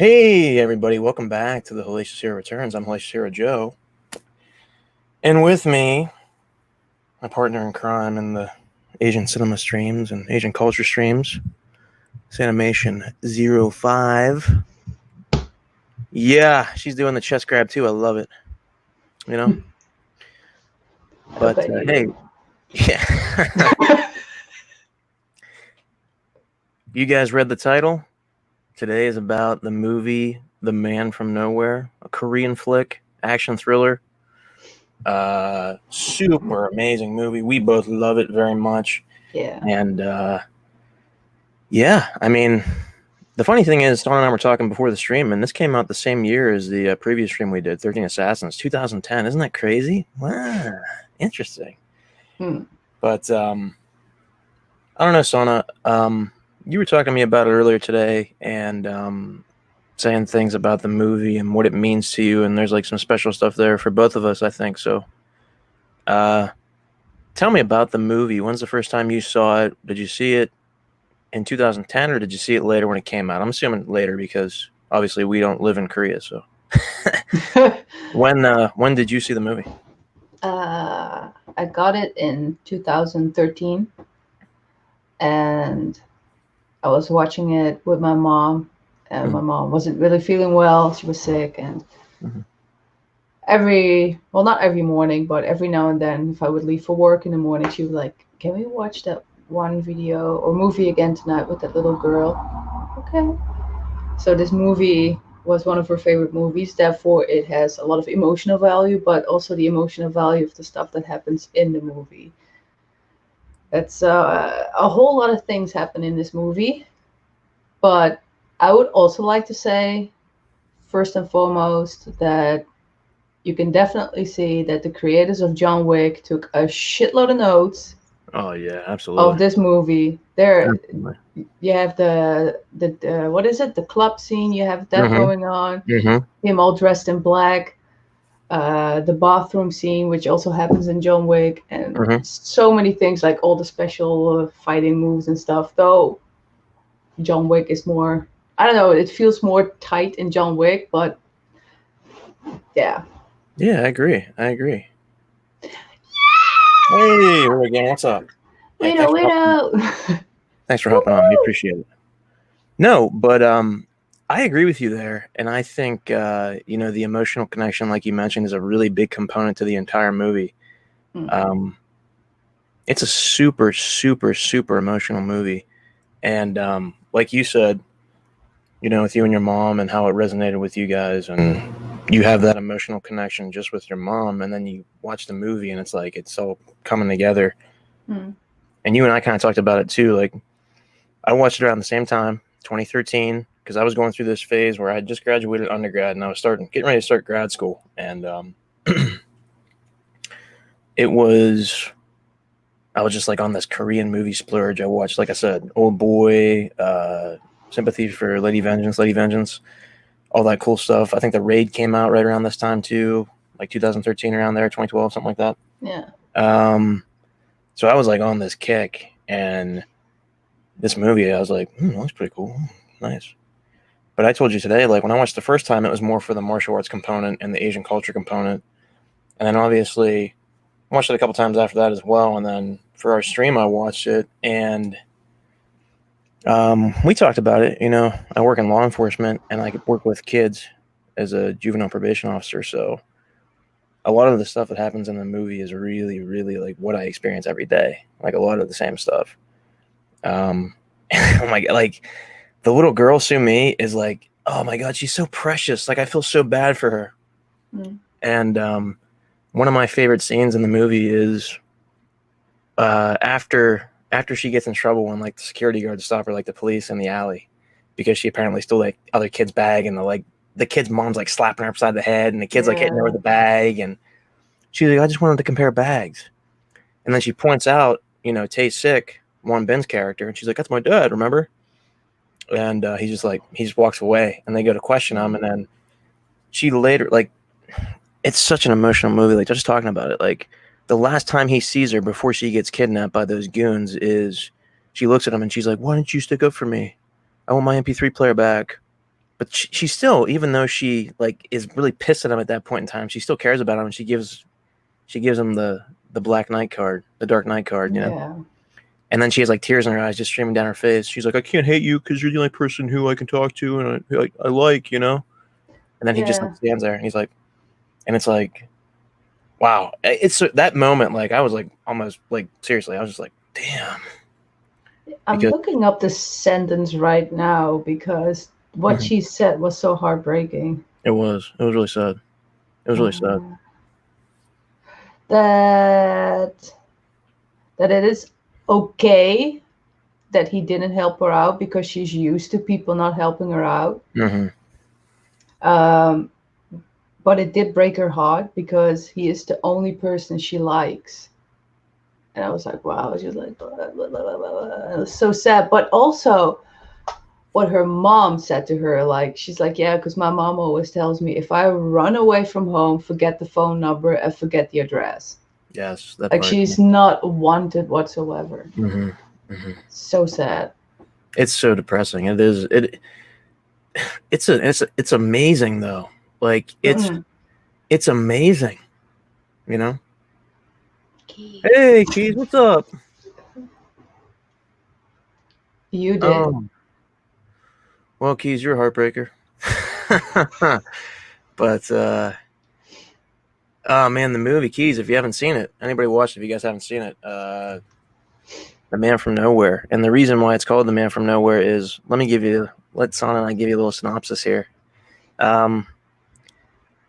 Hey everybody, welcome back to the Hellacious Hero Returns. I'm Hellacious Hero Joe. And with me, my partner in crime in the Asian cinema streams and Asian culture streams, Sanimation05. Yeah, she's doing the chest grab too. I love it. You know? But hey, yeah. You guys read the title? Today is about the movie The Man from Nowhere, a Korean flick, action thriller. Super amazing movie. We both love it very much. Yeah. And yeah, I mean, the funny thing is, Sanne and I were talking before the stream, and this came out the same year as the previous stream we did, 13 Assassins, 2010. Isn't that crazy? Wow, interesting. But I don't know, Sanne. You were talking to me about it earlier today, and saying things about the movie and what it means to you, and there's like some special stuff there for both of us, I think. So tell me about the movie. When's the first time you saw it? Did you see it in 2010 or did you see it later when it came out? I'm assuming later because obviously we don't live in Korea. So when did you see the movie? I got it in 2013, and I was watching it with my mom, and my mom wasn't really feeling well. She was sick, and not every morning, but every now and then, if I would leave for work in the morning, she was like, "Can we watch that one video or movie again tonight with that little girl?" Okay. So this movie was one of her favorite movies, therefore it has a lot of emotional value, but also the emotional value of the stuff that happens in the movie. It's a whole lot of things happen in this movie, but I would also like to say, first and foremost, that you can definitely see that the creators of John Wick took a shitload of notes. Oh yeah, absolutely. Of this movie. There, you have the what is it? The club scene. You have that going on. Him all dressed in black. The bathroom scene, which also happens in John Wick, and so many things like all the special fighting moves and stuff. Though John Wick is more, I don't know, it feels more tight in John Wick, but yeah. Yeah, I agree. Hey, here again. What's up? Hey, thanks for hopping on. We appreciate it. No, but I agree with you there, and I think the emotional connection, like you mentioned, is a really big component to the entire movie. It's a super, super, super emotional movie, and like you said, with you and your mom and how it resonated with you guys, and you have that emotional connection just with your mom, and then you watch the movie, and it's like it's all coming together. And you and I kind of talked about it too. Like, I watched it around the same time, 2013, because I was going through this phase where I had just graduated undergrad and I was getting ready to start grad school. And I was just like on this Korean movie splurge. I watched, like I said, Old Boy, Sympathy for Lady Vengeance, all that cool stuff. I think The Raid came out right around this time too, like 2013, around there, 2012, something like that. Yeah. So I was like on this kick, and this movie, I was like, that's pretty cool. Nice. But I told you today, like when I watched the first time, it was more for the martial arts component and the Asian culture component. And then obviously I watched it a couple times after that as well. And then for our stream, I watched it, and we talked about it. I work in law enforcement, and I work with kids as a juvenile probation officer. So a lot of the stuff that happens in the movie is really, really like what I experience every day. Like a lot of the same stuff. Oh my God, like the little girl Sumi is like, oh my God, she's so precious. Like I feel so bad for her. And one of my favorite scenes in the movie is after she gets in trouble when like the security guards stop her, like the police in the alley, because she apparently stole like other kid's bag, and the kid's mom's like slapping her upside the head, and the kid's like hitting her with the bag, and she's like, I just wanted to compare bags. And then she points out, Tae-sik, Won Bin's character, and she's like, that's my dad, remember? And he just walks away, and they go to question him, and then she later, like, it's such an emotional movie, like just talking about it, like the last time he sees her before she gets kidnapped by those goons is she looks at him and she's like, why didn't you stick up for me? I want my MP3 player back. but she still, even though she like is really pissed at him at that point in time, she still cares about him, and she gives him the Black Knight card, the Dark Knight card, you know. Yeah. And then she has like tears in her eyes, just streaming down her face. She's like, "I can't hate you because you're the only person who I can talk to, and I like, you know." And then he just like, Yeah. stands there, and he's like, and it's like, wow, it's that moment. Like I was like almost like seriously, I was just like, damn. I'm Because looking up the sentence right now because what Mhm. she said was so heartbreaking. It was really sad. It was really sad. Uh, that that it is okay that he didn't help her out because she's used to people not helping her out. Mm-hmm. Um, but it did break her heart because he is the only person she likes. And I was like, wow, it's just like, blah, blah, blah, blah, blah. It was so sad. But also, what her mom said to her, like, she's like, yeah, because my mom always tells me if I run away from home, forget the phone number and forget the address. Yes, that Like, part. she's not wanted whatsoever. Mm-hmm. Mm-hmm. So sad. It's so depressing. It is. It's amazing though. Like Mm-mm. it's amazing. You know. Hey, Keys, what's up? You did. Oh, well, Keys, you're a heartbreaker. But oh man, the movie Keys. If you haven't seen it, anybody watched it? If you guys haven't seen it, The Man from Nowhere. And the reason why it's called The Man from Nowhere is let Sanne and I give you a little synopsis here.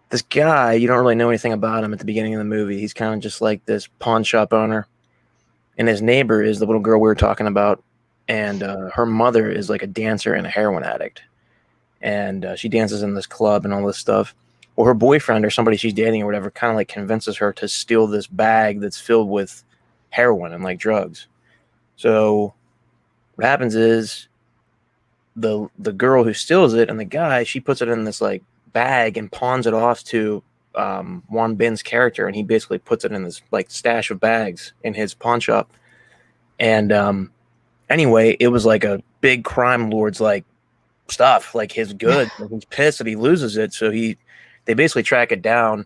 This guy, you don't really know anything about him at the beginning of the movie. He's kind of just like this pawn shop owner, and his neighbor is the little girl we were talking about, and her mother is like a dancer and a heroin addict, and she dances in this club and all this stuff. Well, her boyfriend or somebody she's dating or whatever kind of like convinces her to steal this bag that's filled with heroin and like drugs. So what happens is the girl who steals it and the guy, she puts it in this like bag and pawns it off to Won Bin's character, and he basically puts it in this like stash of bags in his pawn shop. And anyway, it was like a big crime lord's like stuff, like his goods. And he's pissed that he loses it, so they basically track it down.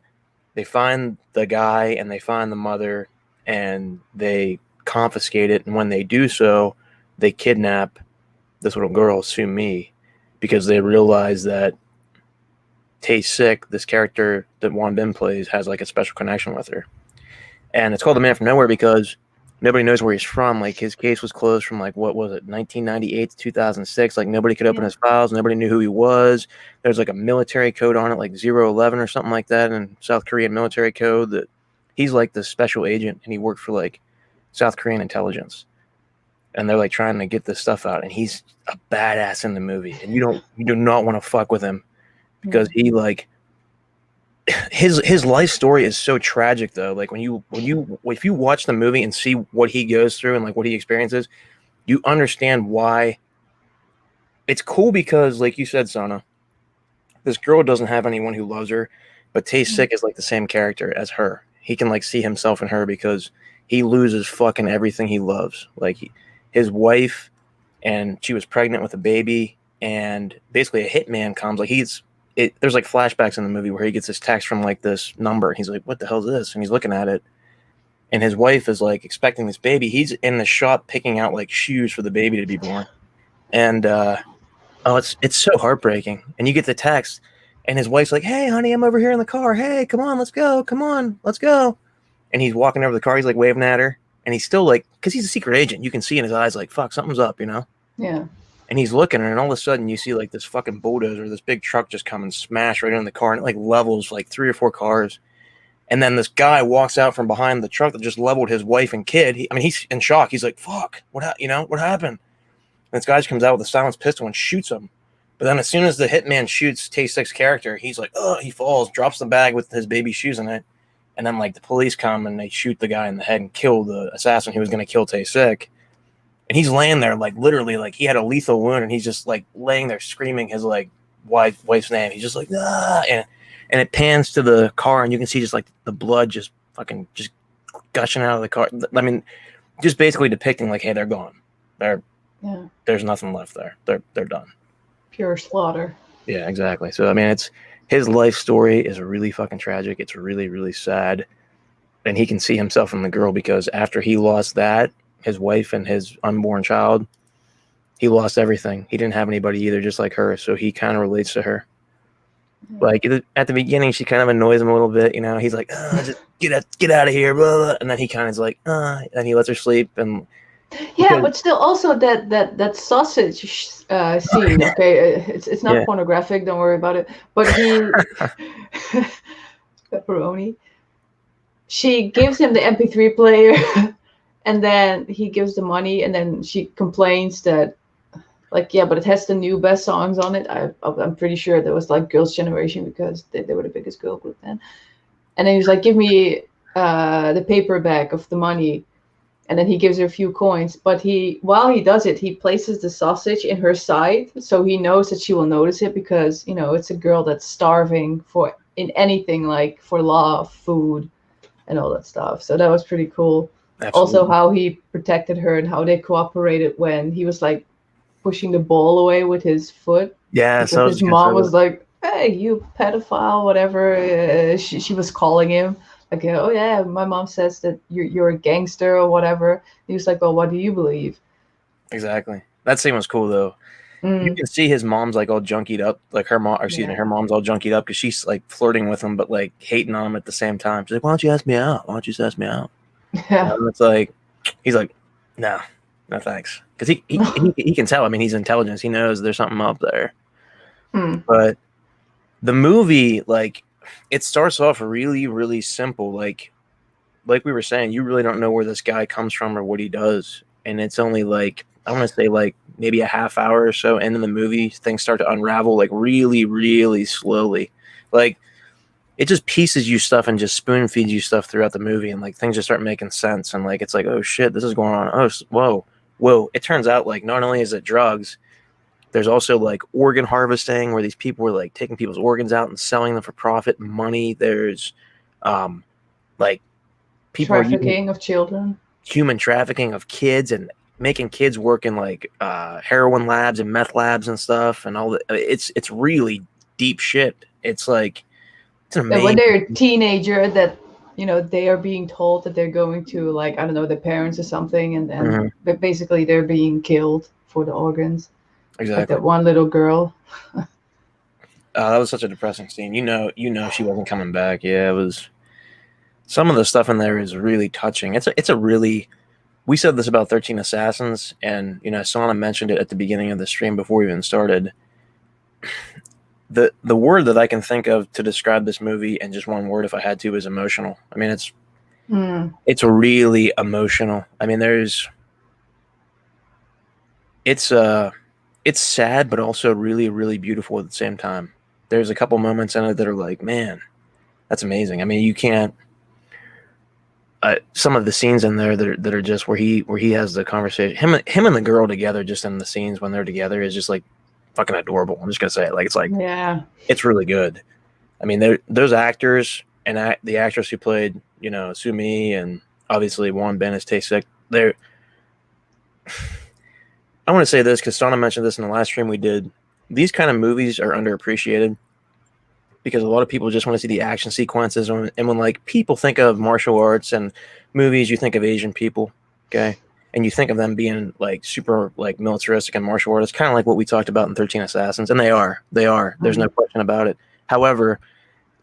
They find the guy and they find the mother and they confiscate it. And when they do so, they kidnap this little girl, Sue Mi, because they realize that Tae-sik, this character that Won Bin plays, has like a special connection with her. And it's called The Man from Nowhere because nobody knows where he's from. Like his case was closed from like, what was it, 1998 to 2006. Like nobody could open his files. Nobody knew who he was. There's like a military code on it, like 011 or something like that, in South Korean military code, that he's like the special agent and he worked for like South Korean intelligence. And they're like trying to get this stuff out, and he's a badass in the movie, and you do not want to fuck with him because he like his life story is so tragic though. Like if you watch the movie and see what he goes through and like what he experiences, you understand why. It's cool because, like you said, Sana, this girl doesn't have anyone who loves her, but Tae-sik is like the same character as her. He can like see himself in her because he loses fucking everything he loves. Like his wife, and she was pregnant with a baby, and basically a hitman comes. Like there's like flashbacks in the movie where he gets this text from like this number. He's like, "What the hell is this?" And he's looking at it, and his wife is like expecting this baby. He's in the shop picking out like shoes for the baby to be born, and it's so heartbreaking. And you get the text, and his wife's like, "Hey, honey, I'm over here in the car. Hey, come on, let's go. Come on, let's go." And he's walking over the car. He's like waving at her, and he's still like, because he's a secret agent, you can see in his eyes like, fuck, something's up, you know? Yeah. And he's looking, and all of a sudden you see like this fucking bulldozer, this big truck just come and smash right in the car, and it like levels like 3 or 4 cars. And then this guy walks out from behind the truck that just leveled his wife and kid. He's in shock. He's like, fuck, what happened? And this guy just comes out with a silenced pistol and shoots him. But then as soon as the hitman shoots Tae-sik's character, he's like, oh, he falls, drops the bag with his baby shoes in it. And then like the police come and they shoot the guy in the head and kill the assassin who was going to kill Tae-sik. And he's laying there like literally like he had a lethal wound, and he's just like laying there screaming his like wife's name. He's just like, ah, and it pans to the car, and you can see just like the blood just fucking just gushing out of the car. I mean, just basically depicting like, hey, they're gone. There's nothing left there. They're done. Pure slaughter. Yeah, exactly. So I mean, it's his life story is really fucking tragic. It's really, really sad, and he can see himself in the girl because after he lost that, his wife and his unborn child, he lost everything. He didn't have anybody either, just like her. So he kind of relates to her. Like at the beginning, she kind of annoys him a little bit. You know, he's like, just get out of here, blah, blah. And then he kind of is like, and he lets her sleep, and Yeah, because but still, also that sausage scene. Okay, it's not yeah, pornographic. Don't worry about it. But he pepperoni. She gives him the MP3 player, and then he gives the money, and then she complains that, like, yeah, but it has the new best songs on it. I'm pretty sure there was like Girls' Generation because they were the biggest girl group then. And then he was like, give me the paperback of the money. And then he gives her a few coins. But while he does it, he places the sausage in her side. So he knows that she will notice it because, it's a girl that's starving in anything, like for love, food, and all that stuff. So that was pretty cool. Also, absolutely, how he protected her and how they cooperated when he was like pushing the ball away with his foot, yeah. So because I was his just gonna say mom was that. like, "Hey, you pedophile, whatever." She was calling him like, "Oh yeah, my mom says that you're a gangster or whatever." He was like, "Well, what do you believe?" Exactly. That scene was cool though. You Mm, can see his mom's like all junkied up, like her mom. Excuse me, yeah, her mom's all junkied up because she's like flirting with him, but like hating on him at the same time. She's like, "Why don't you ask me out? Why don't you just ask me out?" yeah, And it's like, he's like, "No, no thanks," because he can tell. I mean, he's intelligent. He knows there's something up there. mm, But the movie, like, it starts off really, really simple. Like we were saying, you really don't know where this guy comes from or what he does, and it's only like I want to say like maybe a half hour or so into the movie, things start to unravel like really, really slowly. Like it just pieces you stuff and just spoon feeds you stuff throughout the movie, and like things just start making sense, and like it's like oh shit, this is going on. Oh whoa, whoa! It turns out like not only is it drugs, there's also like organ harvesting where these people were like taking people's organs out and selling them for profit and money. There's like people are using trafficking of children. human trafficking of kids and making kids work in like heroin labs and meth labs and stuff and all that. It's really deep shit. It's like it's And when amazing. they're a teenager, that they are being told that they're going to, like, I don't know, their parents or something, and Mhm. but basically they're being killed for the organs. Like Exactly. that one little girl. That was such a depressing scene. You know, she wasn't coming back. Yeah, it was. Some of the stuff in there is really touching. It's a really. We said this about 13 Assassins, and Sanne mentioned it at the beginning of the stream before we even started. The word that I can think of to describe this movie, and just one word if I had to, is emotional. I mean, Mm. it's really emotional. I mean, it's sad, but also really, really beautiful at the same time. There's a couple moments in it that are like, man, that's amazing. I mean, you can't. Some of the scenes in there that are just where he has the conversation, him and the girl together, just in the scenes when they're together is just like fucking adorable. I'm just gonna say it. Like Yeah. it's really good. I mean, those actors and the actress who played Sumi and obviously Won Bin as Tae-sik, they're I want to say this because Sana mentioned this in the last stream we did. These kind of movies are underappreciated because a lot of people just want to see the action sequences. And when like people think of martial arts and movies, you think of Asian people, okay, and you think of them being like super like militaristic and martial artists, kind of like what we talked about in 13 Assassins, and they are. There's no Mm. question about it. However,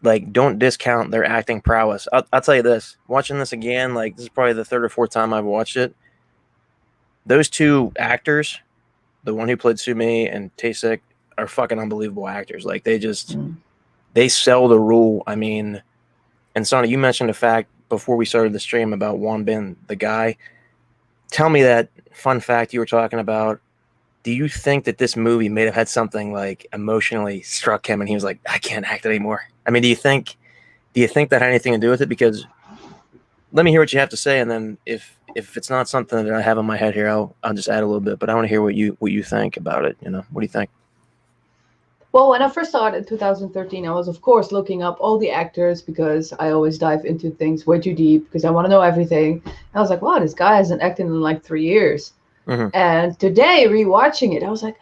like don't discount their acting prowess. I'll tell you this: watching this again, like this is probably the third or fourth time I've watched it. Those two actors, the one who played Sumi and Tae-sik, are fucking unbelievable actors. Like Mm. they sell the role. I mean, and Sonny, you mentioned a fact before we started the stream about Won Bin, the guy. Tell me that fun fact you were talking about. Do you think that this movie may have had something like emotionally struck him and he was like, I can't act anymore? I mean, do you think that had anything to do with it? Because let me hear what you have to say, and then if it's not something that I have in my head here, I'll just add a little bit. But I want to hear what you think about it. What do you think? Well, when I first started in 2013, I was, of course, looking up all the actors because I always dive into things way too deep because I want to know everything. And I was like, wow, this guy hasn't acted in like 3 years. Mm-hmm. And today, rewatching it, I was like,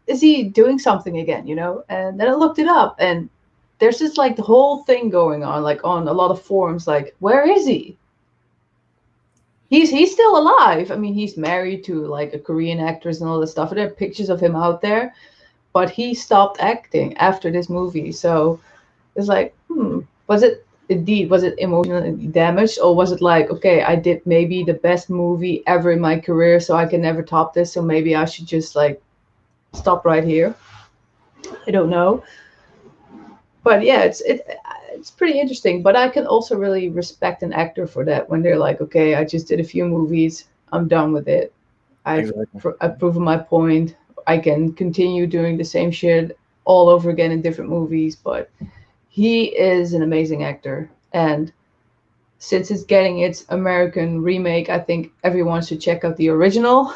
is he doing something again, you know? And then I looked it up, and there's just like the whole thing going on, like on a lot of forums, like, where is he? He's still alive. I mean, he's married to like a Korean actress and all this stuff. And there are pictures of him out there, but he stopped acting after this movie. So it's like, was it emotionally damaged, or was it like, okay, I did maybe the best movie ever in my career, so I can never top this, so maybe I should just like stop right here? I don't know. But yeah, it's pretty interesting. But I can also really respect an actor for that, when they're like, okay, I just did a few movies, I'm done with it. I've proven my point. I can continue doing the same shit all over again in different movies. But he is an amazing actor, and since it's getting its American remake, I think everyone should check out the original.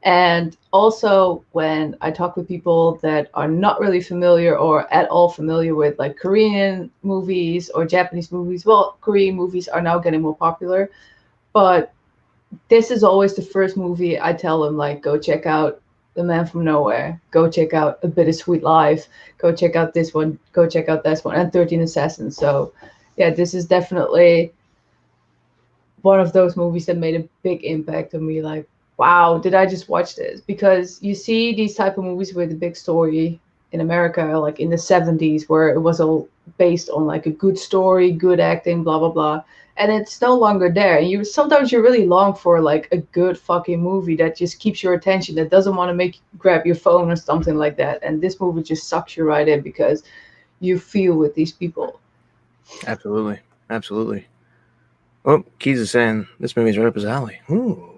And also, when I talk with people that are not really familiar or at all familiar with like Korean movies or Japanese movies, well, Korean movies are now getting more popular, but this is always the first movie I tell them, like, go check out The Man from Nowhere, go check out A Bittersweet Life, go check out this one, go check out this one, and 13 Assassins. So yeah, this is definitely one of those movies that made a big impact on me. Like, wow, did I just watch this? Because you see these type of movies with a big story in America, like in the 70s, where it was all based on like a good story, good acting, blah blah blah, and it's no longer there. And you really long for like a good fucking movie that just keeps your attention, that doesn't want to make you grab your phone or something like that. And this movie just sucks you right in, because you feel with these people. Absolutely. Absolutely. Oh, Keys is saying this movie's right up his alley. Ooh.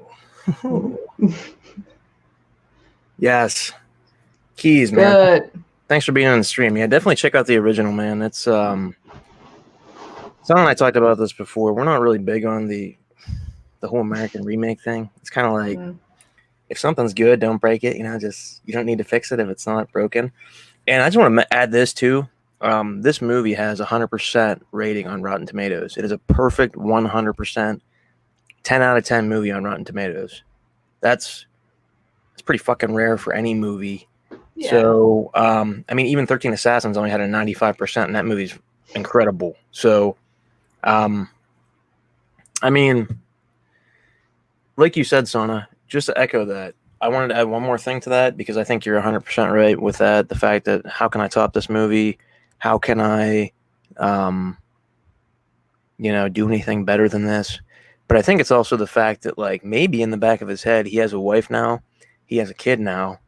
Yes. Keys, man. Good. Thanks for being on the stream. Yeah, definitely check out the original, man. It's Sanne and I talked about this before. We're not really big on the whole American remake thing. It's kind of like, if something's good, don't break it. You know, just, you don't need to fix it if it's not broken. And I just want to add this too. This movie has 100% rating on Rotten Tomatoes. It is a perfect 100%, 10 out of 10 movie on Rotten Tomatoes. That's pretty fucking rare for any movie. Yeah. So, I mean, even 13 Assassins only had a 95%, and that movie's incredible. So, I mean, like you said, Sanne, just to echo that, I wanted to add one more thing to that, because I think you're 100% right with that. The fact that, how can I top this movie? How can I, do anything better than this? But I think it's also the fact that, like, maybe in the back of his head, he has a wife now, he has a kid now,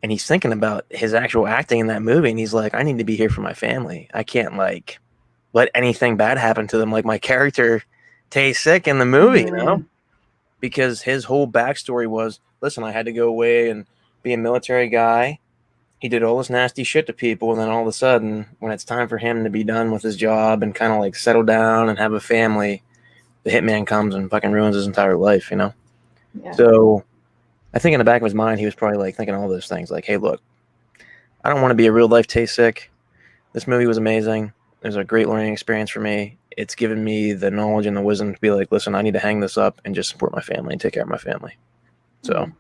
and he's thinking about his actual acting in that movie, and he's like, I need to be here for my family. I can't, like, let anything bad happen to them, like my character Tae-sik in the movie, you know? Because his whole backstory was, listen, I had to go away and be a military guy. He did all this nasty shit to people, and then all of a sudden, when it's time for him to be done with his job and kind of like settle down and have a family, the hitman comes and fucking ruins his entire life, you know? Yeah. So I think in the back of his mind, he was probably like thinking all those things, like, hey, look, I don't want to be a real life Tae-sik. This movie was amazing. It was a great learning experience for me. It's given me the knowledge and the wisdom to be like, listen, I need to hang this up and just support my family and take care of my family. So,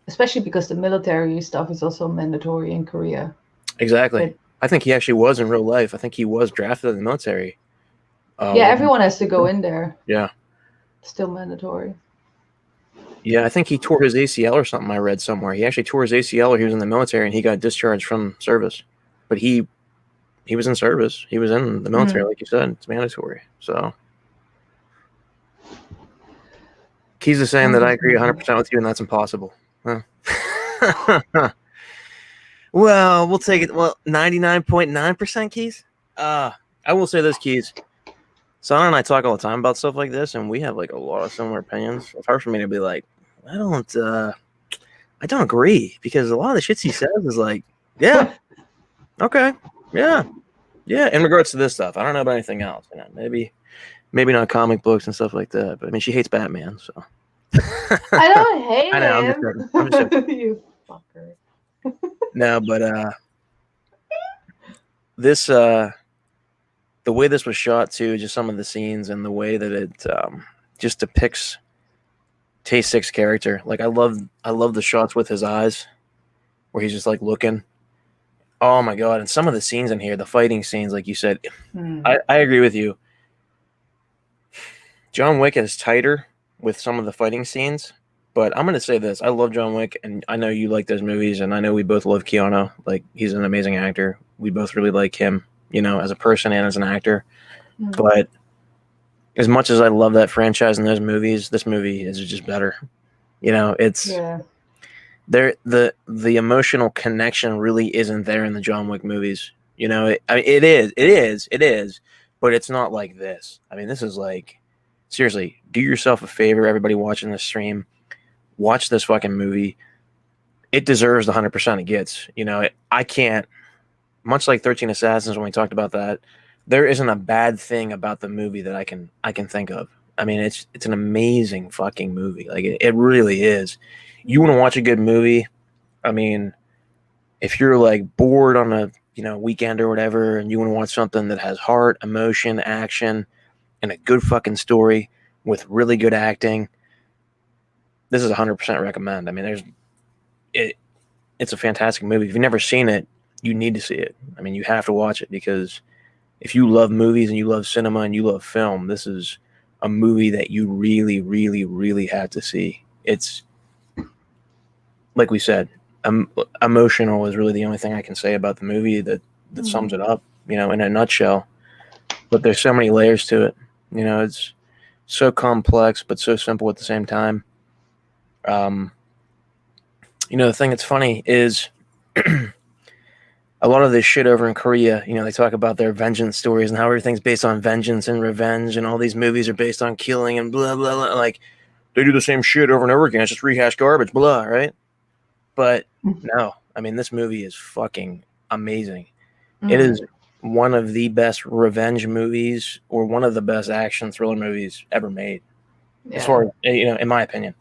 especially because the military stuff is also mandatory in Korea. Exactly. But I think he actually was in real life. I think he was drafted in the military. Yeah, everyone has to go in there. Yeah. Still mandatory. Yeah, I think he tore his ACL or something, I read somewhere. He actually tore his ACL while he was in the military, and he got discharged from service. But he was in service. He was in the military, like you said. It's mandatory. So Keys is saying that I agree 100% with you, and that's impossible. Huh? Well, we'll take it. Well, 99.9% Keys. I will say this, Keys. Sanne and I talk all the time about stuff like this, and we have like a lot of similar opinions. It's hard for me to be like, I don't agree, because a lot of the shit he says is like, yeah, okay, yeah. In regards to this stuff, I don't know about anything else. You know, maybe not comic books and stuff like that. But I mean, she hates Batman, so. I don't hate him. I know. I'm just joking. You fucker. No, but this the way this was shot too, just some of the scenes and the way that it just depicts Tae-sik's character. Like I love the shots with his eyes where he's just like looking. Oh my god! And some of the scenes in here, the fighting scenes, like you said, I agree with you. John Wick is tighter with some of the fighting scenes, but I'm gonna say this: I love John Wick, and I know you like those movies, and I know we both love Keanu. Like he's an amazing actor. We both really like him, as a person and as an actor. But as much as I love that franchise and those movies, this movie is just better. It's there. The emotional connection really isn't there in the John Wick movies. It is, but it's not like this. I mean, this is like, seriously, do yourself a favor, everybody watching this stream, watch this fucking movie. It deserves the 100% it gets. I can't, much like 13 Assassins when we talked about that, there isn't a bad thing about the movie that I can think of. I mean, it's an amazing fucking movie. Like it really is. You want to watch a good movie? I mean, if you're like bored on a weekend or whatever, and you want to watch something that has heart, emotion, action, and a good fucking story with really good acting, this is 100% recommend. I mean, it's a fantastic movie. If you've never seen it, you need to see it. I mean, you have to watch it, because if you love movies and you love cinema and you love film, this is a movie that you really, really, really have to see. It's, like we said, emotional is really the only thing I can say about the movie that sums it up, in a nutshell. But there's so many layers to it. It's so complex but so simple at the same time. The thing that's funny is a lot of this shit over in Korea, they talk about their vengeance stories and how everything's based on vengeance and revenge, and all these movies are based on killing and blah, blah, blah. Like, they do the same shit over and over again. It's just rehashed garbage, blah, right? But no, I mean, this movie is fucking amazing. It is one of the best revenge movies, or one of the best action thriller movies ever made. Yeah. As far as, in my opinion.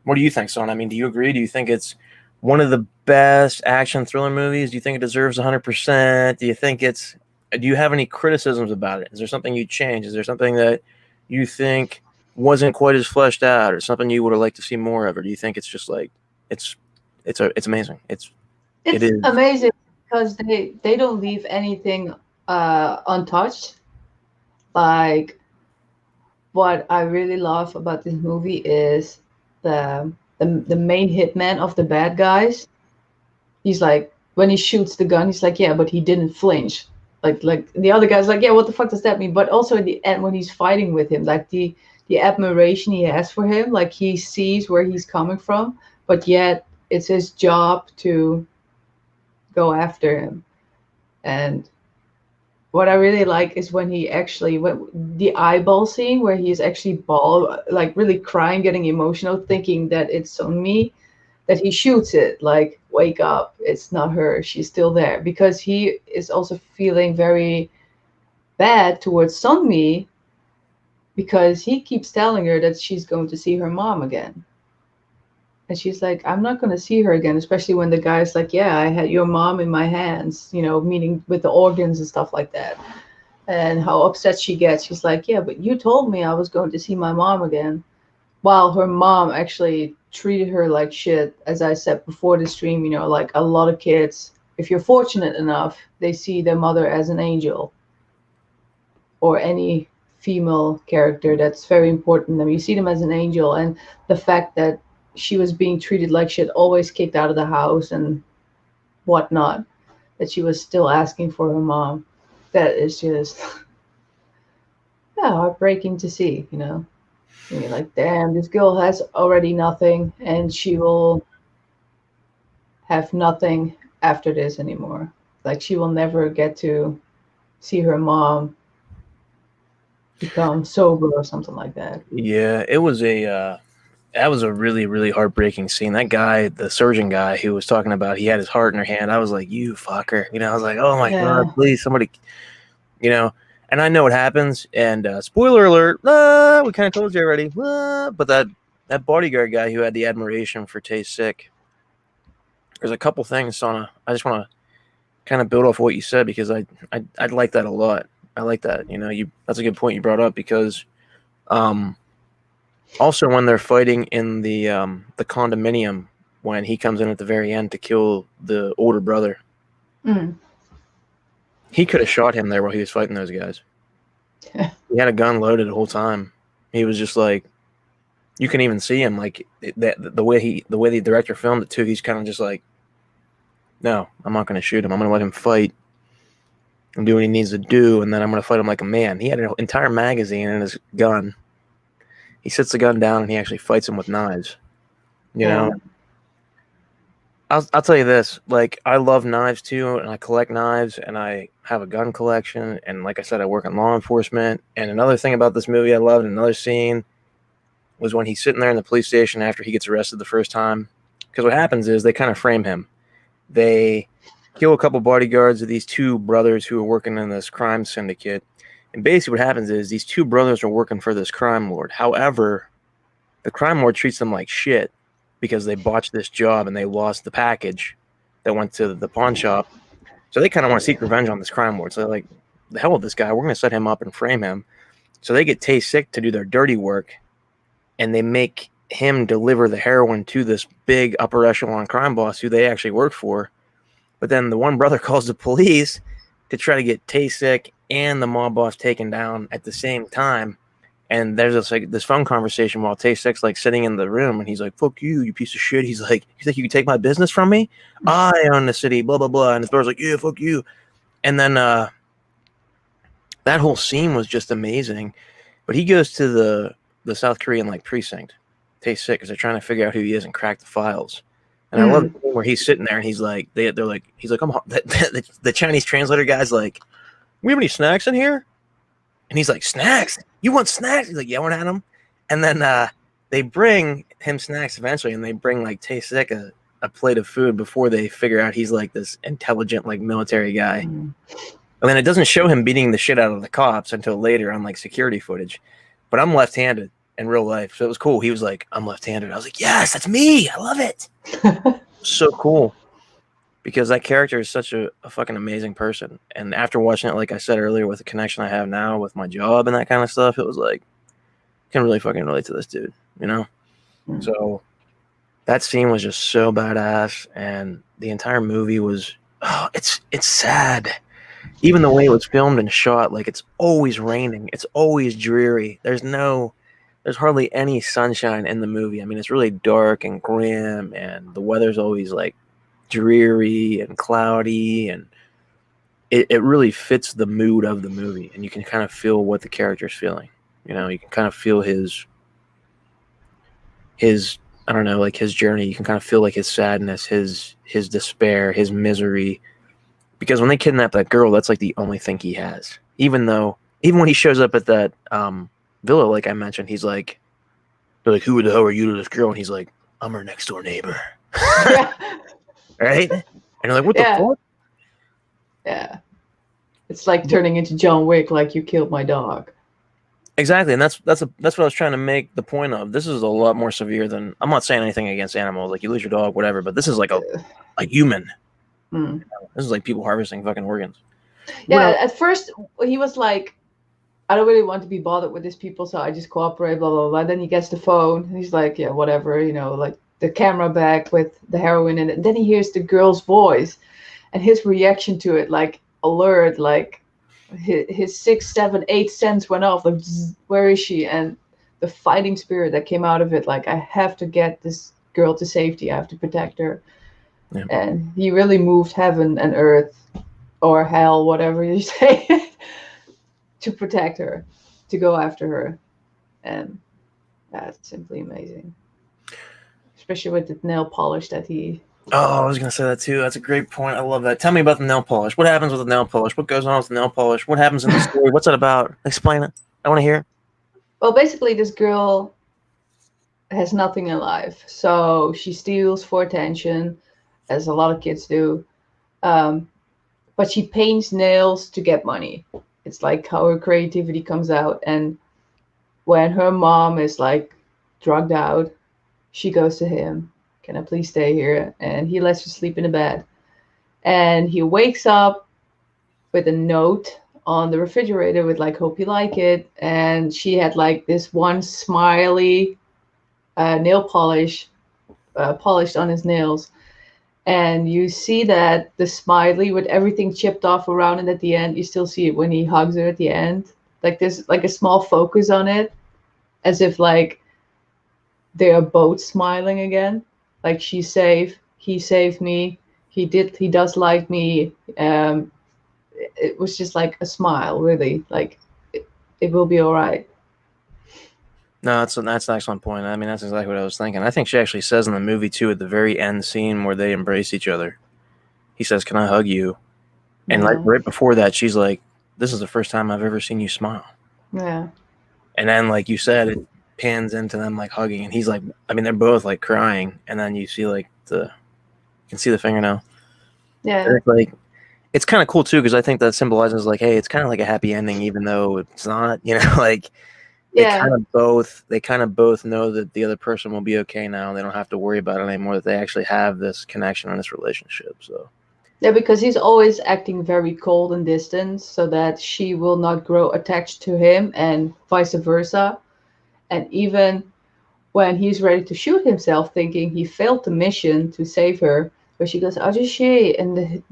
What do you think, Son? I mean, do you agree? Do you think it's one of the best action thriller movies? Do you think it deserves 100%? Do you have any criticisms about it? Is there something you'd change? Is there something that you think wasn't quite as fleshed out, or something you would have liked to see more of? Or do you think it's just like, it's amazing? It is amazing, because they don't leave anything untouched. Like, what I really love about this movie is the main hitman of the bad guys. He's like, when he shoots the gun, he's like, yeah, but he didn't flinch. Like the other guy's like, yeah, what the fuck does that mean? But also at the end, when he's fighting with him, like the admiration he has for him, like he sees where he's coming from, but yet it's his job to go after him. And what I really like is when he actually the eyeball scene, where he's actually like really crying, getting emotional, thinking that it's on me, that he shoots it, like, wake up, it's not her, she's still there, because he is also feeling very bad towards Sunmi, because he keeps telling her that she's going to see her mom again. And she's like, I'm not going to see her again, especially when the guy's like, yeah, I had your mom in my hands, meaning with the organs and stuff like that. And how upset she gets. She's like, yeah, but you told me I was going to see my mom again. While her mom actually treated her like shit, as I said before the stream, like a lot of kids, if you're fortunate enough, they see their mother as an angel, or any female character that's very important to them. You see them as an angel, and the fact that she was being treated like shit, always kicked out of the house and whatnot, that she was still asking for her mom, that is just heartbreaking to see, And you're like, damn, this girl has already nothing, and she will have nothing after this anymore. Like, she will never get to see her mom become sober or something like that. Yeah, it was that was a really, really heartbreaking scene. That guy, the surgeon guy who was talking about, he had his heart in her hand. I was like, you fucker. I was like, oh my God, please, somebody, and I know what happens. And spoiler alert, we kind of told you already. But that bodyguard guy who had the admiration for Tae's sick, there's a couple things, Sana. I just want to kind of build off what you said, because I like that a lot. I like that. That's a good point you brought up, because also when they're fighting in the condominium when he comes in at the very end to kill the older brother. Mm. He could have shot him there while he was fighting those guys. He had a gun loaded the whole time. He was just like, you can even see him like the way the director filmed it too. He's kind of just like, no, I'm not going to shoot him. I'm going to let him fight and do what he needs to do, and then I'm going to fight him like a man. He had an entire magazine in his gun. He sits the gun down and he actually fights him with knives. You know, I'll tell you this, like, I love knives too, and I collect knives, and I have a gun collection, and like I said, I work in law enforcement. And another thing about this movie I loved, another scene, was when he's sitting there in the police station after he gets arrested the first time. Because what happens is they kind of frame him. They kill a couple bodyguards of these two brothers who are working in this crime syndicate. And basically what happens is these two brothers are working for this crime lord. However, the crime lord treats them like shit because they botched this job and they lost the package that went to the pawn shop. So they kind of want to seek revenge on this crime lord. So they're like, the hell with this guy. We're going to set him up and frame him. So they get Tae-sik to do their dirty work, and they make him deliver the heroin to this big upper echelon crime boss who they actually work for. But then the one brother calls the police to try to get Tae-sik and the mob boss taken down at the same time. And there's this phone conversation while Tae-sik's like sitting in the room, and he's like, "Fuck you, you piece of shit." He's like, "You think you can take my business from me? I own the city, blah blah blah." And his brother's like, "Yeah, fuck you." And then that whole scene was just amazing. But he goes to the South Korean like precinct, Tae-sik, because they're trying to figure out who he is and crack the files. And I love the scene where he's sitting there and he's like, he's like, the Chinese translator guy's like, "We have any snacks in here?" And he's like, "Snacks? You want snacks?" He's like yelling at him. And then they bring him snacks eventually, and they bring like Tae-sik a plate of food before they figure out he's like this intelligent like military guy. And then it doesn't show him beating the shit out of the cops until later on like security footage. But I'm left-handed in real life, so it was cool. He was like, "I'm left-handed." I was like, "Yes, that's me. I love it." So cool. Because that character is such a fucking amazing person. And after watching it, like I said earlier, with the connection I have now with my job and that kind of stuff, it was like, I can really fucking relate to this dude, you know? So that scene was just so badass. And the entire movie was, it's sad. Even the way it was filmed and shot, like it's always raining. It's always dreary. There's hardly any sunshine in the movie. I mean, it's really dark and grim, and the weather's always like dreary and cloudy, and it really fits the mood of the movie, and you can kind of feel what the character's feeling. You know, you can kind of feel his I don't know, like his journey. You can kind of feel like his sadness, his despair, his misery. Because when they kidnap that girl, that's like the only thing he has. Even when he shows up at that villa, like I mentioned, he's like, they're like, "Who the hell are you to this girl?" And he's like, "I'm her next door neighbor." Right? And you're like, what the fuck? Yeah. It's like turning into John Wick, like, "You killed my dog." Exactly. And that's what I was trying to make the point of. This is a lot more severe than, I'm not saying anything against animals, like you lose your dog, whatever, but this is like a human. This is like people harvesting fucking organs. Yeah, at first he was like, "I don't really want to be bothered with these people, so I just cooperate, blah, blah, blah." Then he gets the phone, and he's like, "Yeah, whatever," you know, like the camera bag with the heroin in it. And then he hears the girl's voice, and his reaction to it, like alert, like his 6, 7, 8 sense went off, like, where is she? And the fighting spirit that came out of it, like, I have to get this girl to safety, I have to protect her. Yeah. And he really moved heaven and earth, or hell, whatever you say, to protect her, to go after her. And that's simply amazing. Especially with the nail polish that he... Oh, I was going to say that too. That's a great point. I love that. Tell me about the nail polish. What happens with the nail polish? What goes on with the nail polish? What happens in the story? What's it about? Explain it. I want to hear. Well, basically, this girl has nothing in life. So she steals for attention, as a lot of kids do. But she paints nails to get money. It's like how her creativity comes out. And when her mom is like drugged out, she goes to him. "Can I please stay here?" And he lets her sleep in the bed. And he wakes up with a note on the refrigerator with like, "Hope you like it." And she had like this one smiley nail polish polished on his nails. And you see that the smiley with everything chipped off around it at the end, you still see it when he hugs her at the end. Like there's like a small focus on it, as if like they are both smiling again. Like she's safe, he saved me, he does like me. It was just like a smile, really. Like it will be all right. No, that's an excellent point. I mean, that's exactly what I was thinking. I think she actually says in the movie too, at the very end scene where they embrace each other. He says, "Can I hug you?" And like Yeah, right before that, she's like, "This is the first time I've ever seen you smile." yeah, And then, like you said, it pans into them like hugging, and he's like, I mean, they're both like crying, and then you see like you can see the fingernail. And yeah, it's like, it's kind of cool too because I think that symbolizes like, hey, it's kind of like a happy ending, even though it's not. Like yeah. they kind of both know that the other person will be okay now. They don't have to worry about it anymore. That they actually have this connection and this relationship. So Yeah, because he's always acting very cold and distant so that she will not grow attached to him and vice versa. And even when he's ready to shoot himself, thinking he failed the mission to save her, where she goes, "Oh, just she," and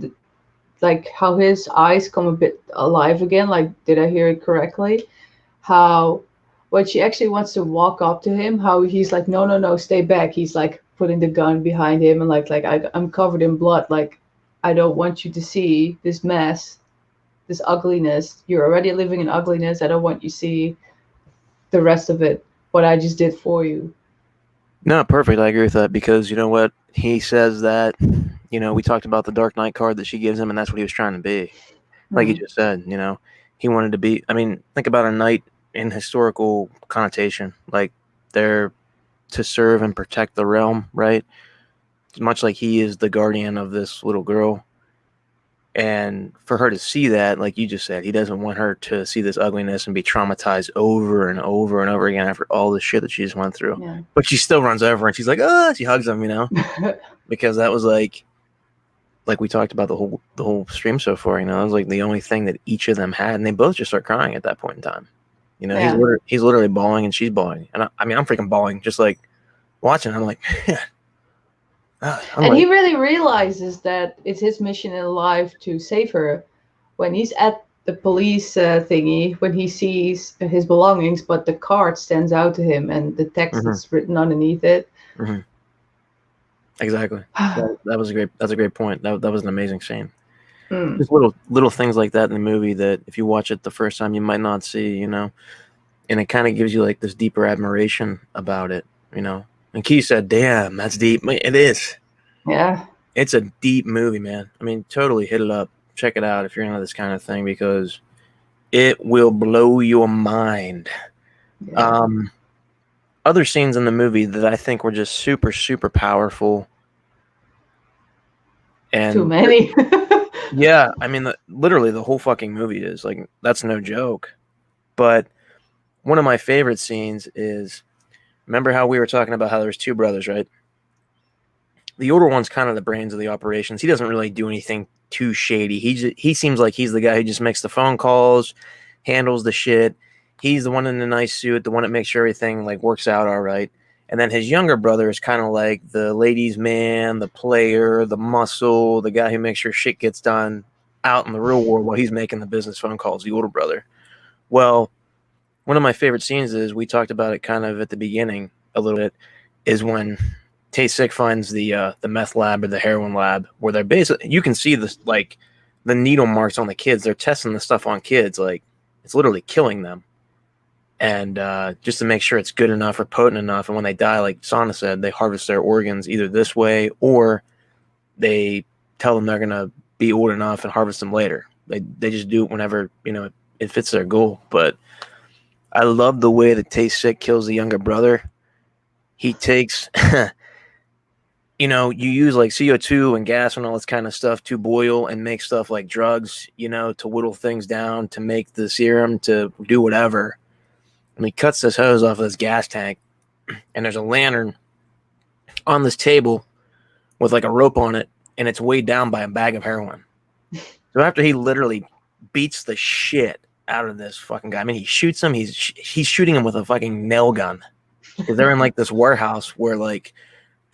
like how his eyes come a bit alive again. Like, did I hear it correctly? How when she actually wants to walk up to him, how he's like, "No, no, no, stay back." He's like putting the gun behind him and I'm covered in blood. Like, I don't want you to see this mess, this ugliness. You're already living in ugliness. I don't want you to see the rest of it. What I just did for you. no, perfect. I agree with that because you know what he says that. We talked about the Dark Knight card that she gives him, and that's what he was trying to be. Like you Hmm. just said, he wanted to be. I mean, think about a knight in historical connotation. Like they're to serve and protect the realm, right? Much like he is the guardian of this little girl. And for her to see that, like you just said, he doesn't want her to see this ugliness and be traumatized over and over and over again after all the shit that she just went through. Yeah. But she still runs over and she's like, oh, she hugs him, because that was like we talked about the whole stream so far, that was like the only thing that each of them had, and they both just start crying at that point in time. Yeah. He's literally bawling and she's bawling, and I mean I'm freaking bawling just like watching. I'm like, man, I'm And like, he really realizes that it's his mission in life to save her when he's at the police thingy, when he sees his belongings, but the card stands out to him and the text mhm, that's written underneath it. mhm. Exactly. That's a great point. That was an amazing scene. Mm, Just little things like that in the movie that if you watch it the first time you might not see, and it kind of gives you like this deeper admiration about it. And Key said, "Damn, that's deep." It is. yeah. It's a deep movie, man. I mean, totally hit it up. Check it out if you're into this kind of thing because it will blow your mind. Yeah. Um, Other scenes in the movie that I think were just super, super powerful. Too And many. yeah, I mean, literally the whole fucking movie is like, that's no joke. But one of my favorite scenes is, remember how we were talking about how there's two brothers, right? The older one's kind of the brains of the operations. He doesn't really do anything too shady. He seems like he's the guy who just makes the phone calls, handles the shit. He's the one in the nice suit, the one that makes sure everything like works out all right. And then his younger brother is kind of like the ladies' man, the player, the muscle, the guy who makes sure shit gets done out in the real world while he's making the business phone calls. The older brother. Well, one of my favorite scenes is we talked about it kind of at the beginning a little bit. Is when Tay Sick finds the meth lab or the heroin lab where they're basically you can see this like the needle marks on the kids. They're testing the stuff on kids, like it's literally killing them, and just to make sure it's good enough or potent enough. And when they die, like Sanne said, they harvest their organs either this way or they tell them they're gonna be old enough and harvest them later. They just do it whenever it fits their goal. But I love the way that Tay Sick kills the younger brother. He takes you use like CO2 and gas and all this kind of stuff to boil and make stuff like drugs, to whittle things down, to make the serum, to do whatever. And he cuts this hose off of this gas tank, and there's a lantern on this table with like a rope on it, and it's weighed down by a bag of heroin. So after he literally beats the shit out of this fucking guy, I mean, he shoots him, he's shooting him with a fucking nail gun because they're in like this warehouse where like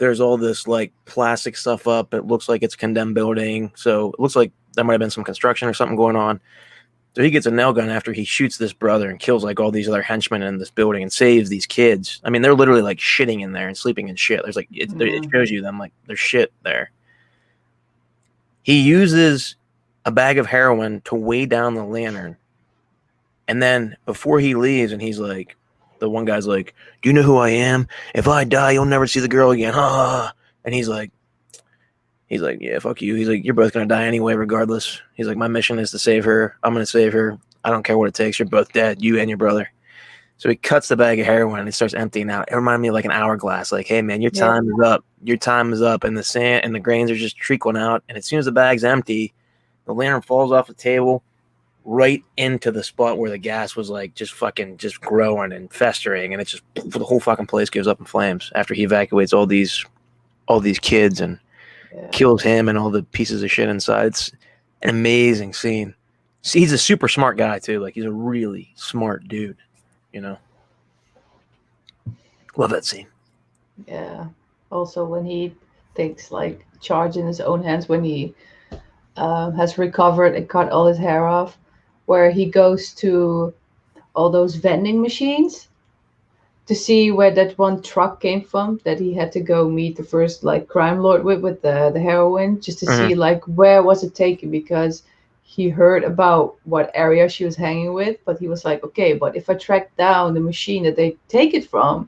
there's all this like plastic stuff up. It looks like it's a condemned building, so it looks like there might have been some construction or something going on. So he gets a nail gun after he shoots this brother and kills like all these other henchmen in this building and saves these kids. I mean, they're literally like shitting in there and sleeping in shit. There's like it shows you them like there's shit there. He uses a bag of heroin to weigh down the lantern, and then before he leaves, and he's like, the one guy's like, "Do you know who I am? If I die, you'll never see the girl again." Ha! And he's like, "Yeah, fuck you." He's like, "You're both gonna die anyway, regardless." He's like, "My mission is to save her. I'm gonna save her. I don't care what it takes. You're both dead, you and your brother." So he cuts the bag of heroin and it starts emptying out. It reminded me of like an hourglass. Like, hey man, your time is up. Your time is up. And the sand and the grains are just trickling out. And as soon as the bag's empty, the lantern falls off the table right into the spot where the gas was like just fucking just growing and festering. And it's just the whole fucking place goes up in flames after he evacuates all these kids and kills him and all the pieces of shit inside. It's an amazing scene. See, he's a super smart guy too. Like he's a really smart dude, you know. Love that scene. Yeah. Also, when he takes like charge in his own hands, when he has recovered and cut all his hair off, where he goes to all those vending machines to see where that one truck came from that he had to go meet the first like crime lord with the heroin, just to see like where was it taken, because he heard about what area she was hanging with, but he was like, okay, but if I track down the machine that they take it from,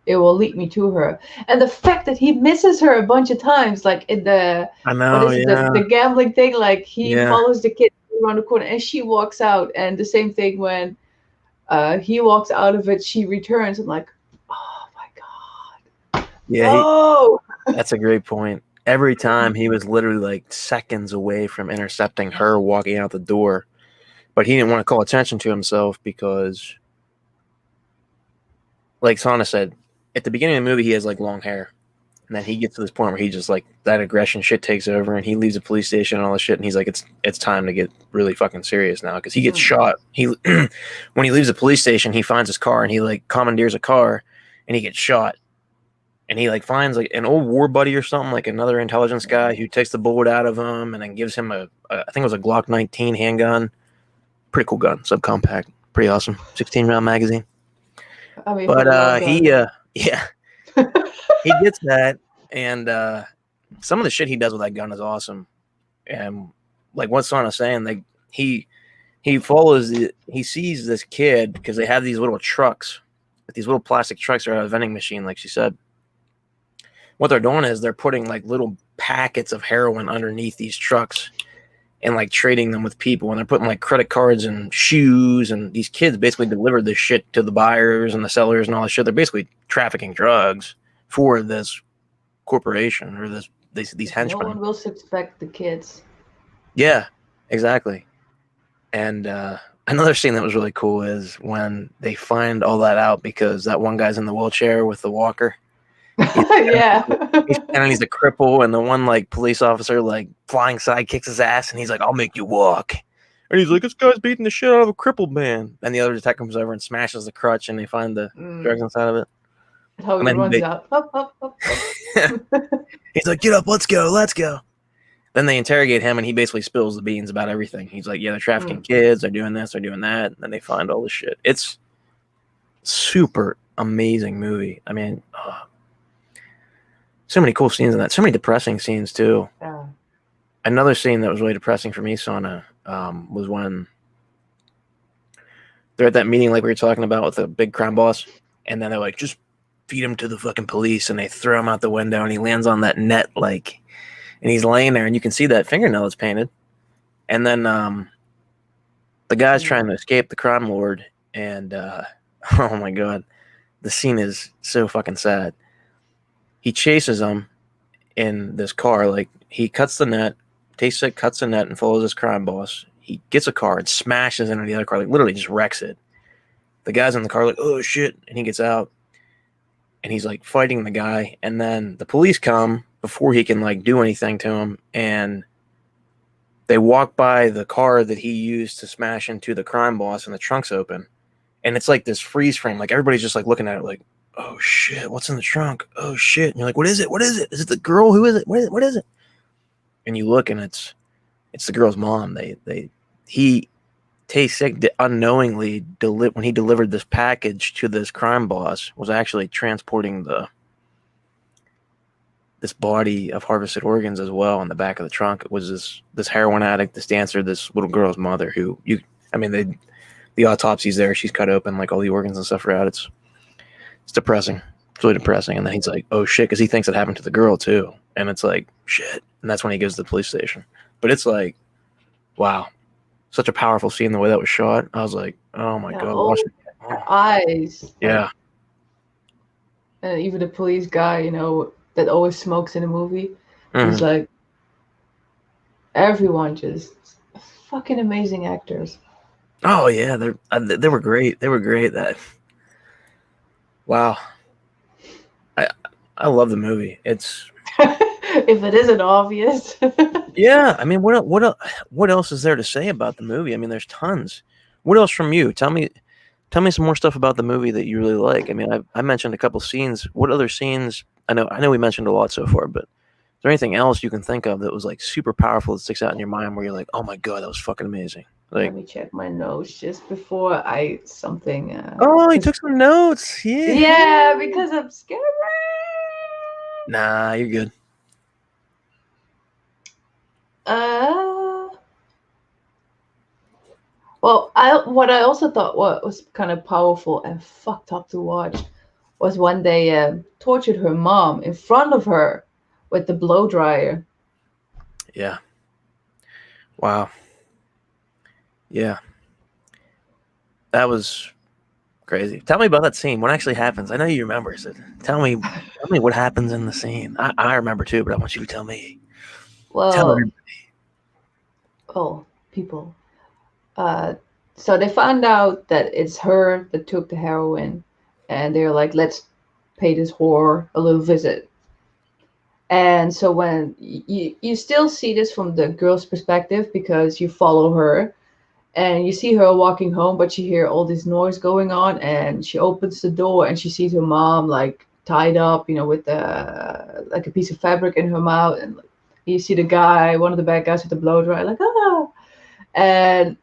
it will lead me to her. And the fact that he misses her a bunch of times, like in the the gambling thing, like he follows the kid around the corner and she walks out, and the same thing when he walks out of it, she returns. I'm like, oh my god. Yeah, that's a great point. Every time he was literally like seconds away from intercepting her walking out the door, but he didn't want to call attention to himself because, like Sanne said, at the beginning of the movie he has like long hair, and then he gets to this point where he just like that aggression shit takes over, and he leaves the police station and all this shit, and he's like, it's time to get really fucking serious now, because he gets shot. He when he leaves the police station, he finds his car and he like commandeers a car, and he gets shot. And he like finds like an old war buddy or something, like another intelligence guy who takes the bullet out of him and then gives him I think it was a Glock 19 handgun. Pretty cool gun, subcompact, pretty awesome, 16-round magazine. I mean, but he gets that, and some of the shit he does with that gun is awesome. And like what Sanne is saying, like he sees this kid because they have these little trucks, these little plastic trucks are a vending machine, like she said. What they're doing is they're putting like little packets of heroin underneath these trucks and like trading them with people, and they're putting like credit cards and shoes, and these kids basically deliver this shit to the buyers and the sellers and all this shit. They're basically trafficking drugs for this corporation or these henchmen. No one will suspect the kids. Yeah, exactly. And another scene that was really cool is when they find all that out, because that one guy's in the wheelchair with the walker. And he's a cripple, and the one like police officer like flying side kicks his ass, and he's like, "I'll make you walk." And he's like, "This guy's beating the shit out of a crippled man." And the other detective comes over and smashes the crutch, and they find the drugs inside of it. How he runs out. Up. He's like, "Get up, let's go." Then they interrogate him, and he basically spills the beans about everything. He's like, "Yeah, they're trafficking kids, they're doing this, they're doing that." And then they find all this shit. It's super amazing movie. I mean, so many cool scenes in that. So many depressing scenes too. Yeah. Another scene that was really depressing for me, Sanne, was when they're at that meeting like we were talking about with the big crime boss, and then they're like, "Just feed him to the fucking police," and they throw him out the window, and he lands on that net, like, and he's laying there, and you can see that fingernail that's painted. And then the guy's trying to escape the crime lord, and oh my god, the scene is so fucking sad. He chases him in this car, like he cuts the net, takes it, cuts the net, and follows this crime boss. He gets a car and smashes into the other car, like literally just wrecks it. The guy's in the car, like, oh shit, and he gets out, and he's like fighting the guy, and then the police come before he can like do anything to him, and they walk by the car that he used to smash into the crime boss, and the trunk's open, and it's like this freeze frame, like everybody's just like looking at it, like, oh shit, what's in the trunk? Oh shit. And you're like, what is it? What is it? Is it the girl? Who is it? What is it? And you look and it's the girl's mom. Tae-sik unknowingly when he delivered this package to this crime boss was actually transporting this body of harvested organs as well in the back of the trunk. It was this heroin addict, this dancer, this little girl's mother who the autopsy's there. She's cut open, like all the organs and stuff are out. It's depressing. It's really depressing. And then he's like, oh shit, because he thinks it happened to the girl too. And it's like, shit. And that's when he goes to the police station. But it's like, wow. Such a powerful scene, the way that was shot. I was like, oh my God. Oh, her eyes. Yeah. And even the police guy, you know, that always smokes in a movie. He's like, everyone just fucking amazing actors. Oh yeah, they were great. They were great. Wow. I love the movie. It's if it isn't obvious. yeah. I mean, what else is there to say about the movie? I mean, there's tons. What else from you? Tell me some more stuff about the movie that you really like. I mean, I mentioned a couple scenes. What other scenes? I know we mentioned a lot so far, but is there anything else you can think of that was like super powerful that sticks out in your mind where you're like, oh my God, that was fucking amazing? Like, let me check my notes just before something. Oh, he took some notes. Yeah. Yeah, because I'm scared. Nah, you're good. Well, what I also thought was kind of powerful and fucked up to watch was when they tortured her mom in front of her with the blow dryer. Yeah. Wow. Yeah. That was crazy. Tell me about that scene. What actually happens? I know you remember. So tell me what happens in the scene. I remember too, but I want you to tell me. Well, tell everybody. Oh, people. So they found out that it's her that took the heroin, and they're like, let's pay this whore a little visit. And so when you still see this from the girl's perspective because you follow her and you see her walking home, but you hear all this noise going on, and she opens the door and she sees her mom like tied up, you know, with like a piece of fabric in her mouth, and you see the guy, one of the bad guys with the blow dryer, like and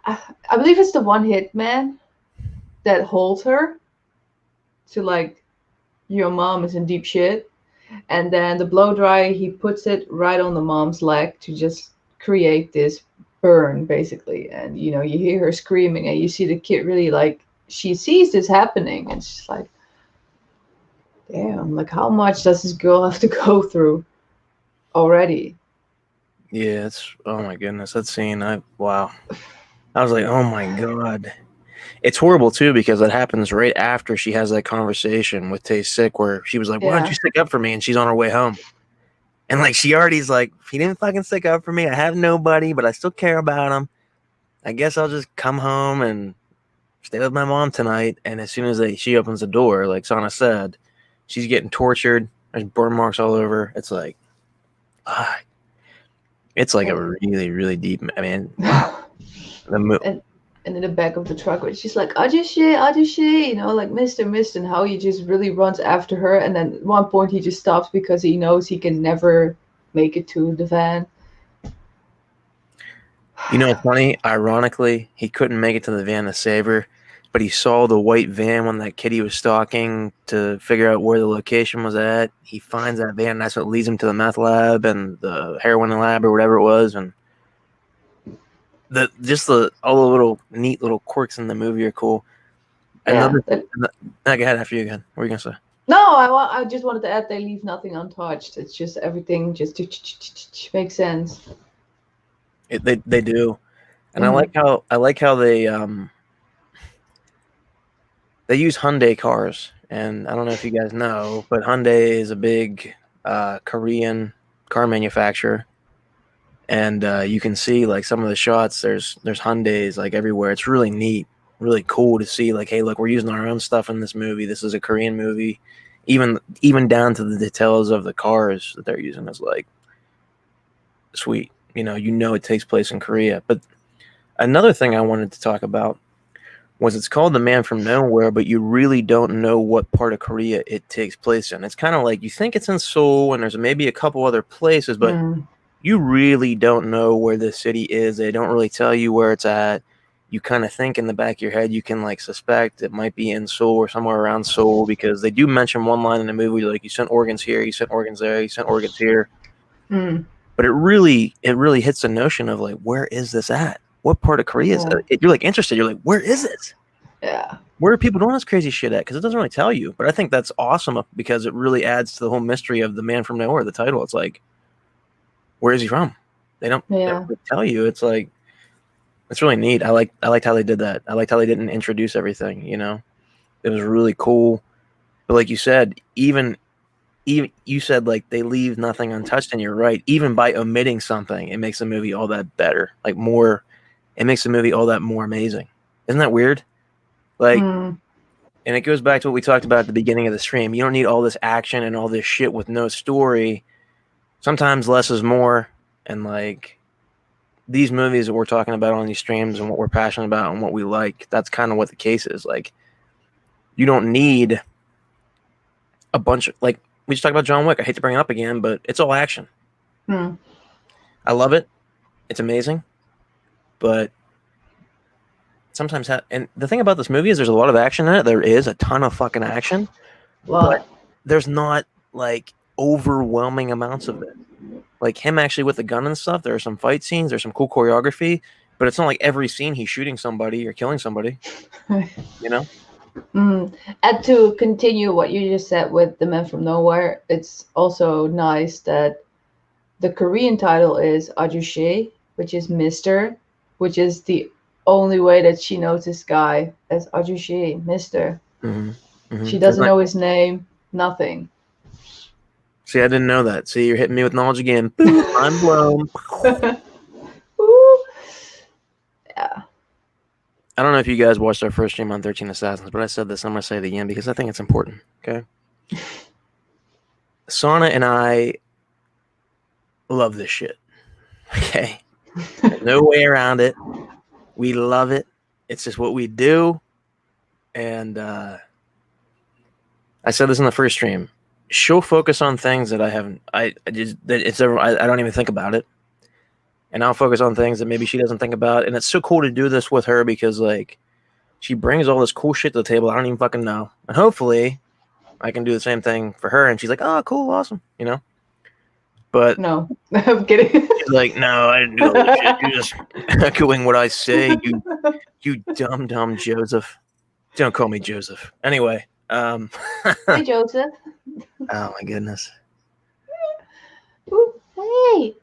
I believe it's the one hit man that holds her to like, your mom is in deep shit, and then the blow dryer, he puts it right on the mom's leg to just create this burn basically. And you know, you hear her screaming and you see the kid really like, she sees this happening and she's like, damn, like how much does this girl have to go through already? Yeah, oh my goodness, that scene. Wow. I was like, oh my God. It's horrible too because it happens right after she has that conversation with Tae-sik where she was like, why don't you stick up for me? And she's on her way home. And like she already's like, he didn't fucking stick up for me. I have nobody, but I still care about him. I guess I'll just come home and stay with my mom tonight. And as soon as she opens the door, like Sanne said, she's getting tortured. There's burn marks all over. It's like, it's like a really, really deep. I mean, wow. And in the back of the truck, where she's like, Ajushi, you know, like Mr. and how he just really runs after her. And then at one point he just stops because he knows he can never make it to the van. You know, it's funny. Ironically, he couldn't make it to the van to save her, but he saw the white van when that kitty was stalking to figure out where the location was at. He finds that van. And that's what leads him to the meth lab and the heroin lab or whatever it was. And all the little neat little quirks in the movie are cool. Yeah, go ahead after you again. What were you gonna say? No, I just wanted to add they leave nothing untouched. It's just everything just makes sense. They do, and I like how they use Hyundai cars. And I don't know if you guys know, but Hyundai is a big Korean car manufacturer. And you can see like some of the shots. There's Hyundais like everywhere. It's really neat, really cool to see. Like, hey, look, we're using our own stuff in this movie. This is a Korean movie, even down to the details of the cars that they're using is like sweet. You know, it takes place in Korea. But another thing I wanted to talk about was it's called The Man from Nowhere, but you really don't know what part of Korea it takes place in. It's kind of like you think it's in Seoul and there's maybe a couple other places, but you really don't know where the city is. They don't really tell you where it's at. You kind of think in the back of your head, you can like suspect it might be in Seoul or somewhere around Seoul, because they do mention one line in the movie, like, you sent organs here, you sent organs there, you sent organs here. But it really hits the notion of like, where is this at? What part of Korea is it? You're like interested. You're like, where is it? Yeah. Where are people doing this crazy shit at? Because it doesn't really tell you. But I think that's awesome because it really adds to the whole mystery of The Man from Nowhere, the title. It's like, where is he from? They don't really tell you. It's like, it's really neat. I liked how they did that. I liked how they didn't introduce everything, you know? It was really cool. But like you said, even you said like they leave nothing untouched, and you're right. Even by omitting something, it makes the movie all that better. Like it makes the movie all that more amazing. Isn't that weird? Like, and it goes back to what we talked about at the beginning of the stream. You don't need all this action and all this shit with no story. Sometimes less is more. And like these movies that we're talking about on these streams and what we're passionate about and what we like, that's kind of what the case is. Like, you don't need a bunch of, like, we just talked about John Wick. I hate to bring it up again, but it's all action. I love it. It's amazing. But sometimes, and the thing about this movie is there's a lot of action in it. There is a ton of fucking action. But there's not, like, overwhelming amounts of it. Like, him actually with the gun and stuff, there are some fight scenes. There's some cool choreography. But it's not like every scene he's shooting somebody or killing somebody. You know? And to continue what you just said with The Man from Nowhere, it's also nice that the Korean title is Ajushi, which is Mr., which is the only way that she knows this guy as Ajushi, Mr. She doesn't know his name, nothing. See, I didn't know that. See, you're hitting me with knowledge again. Boom, I'm blown. Yeah. I don't know if you guys watched our first stream on 13 Assassins, but I said this. I'm going to say it again because I think it's important. Okay. Sanne and I love this shit. Okay. No way around it. We love it. It's just what we do. And I said this in the first stream. She'll focus on things that I haven't. I don't even think about it. And I'll focus on things that maybe she doesn't think about. And it's so cool to do this with her because, like, she brings all this cool shit to the table I don't even fucking know. And hopefully I can do the same thing for her. And she's like, oh, cool, awesome, you know? But no, I'm kidding. She's like, no, I didn't do all this shit. You're just echoing what I say, you dumb Joseph. Don't call me Joseph. Anyway. Hey, Joseph. Oh, my goodness. Ooh, hey.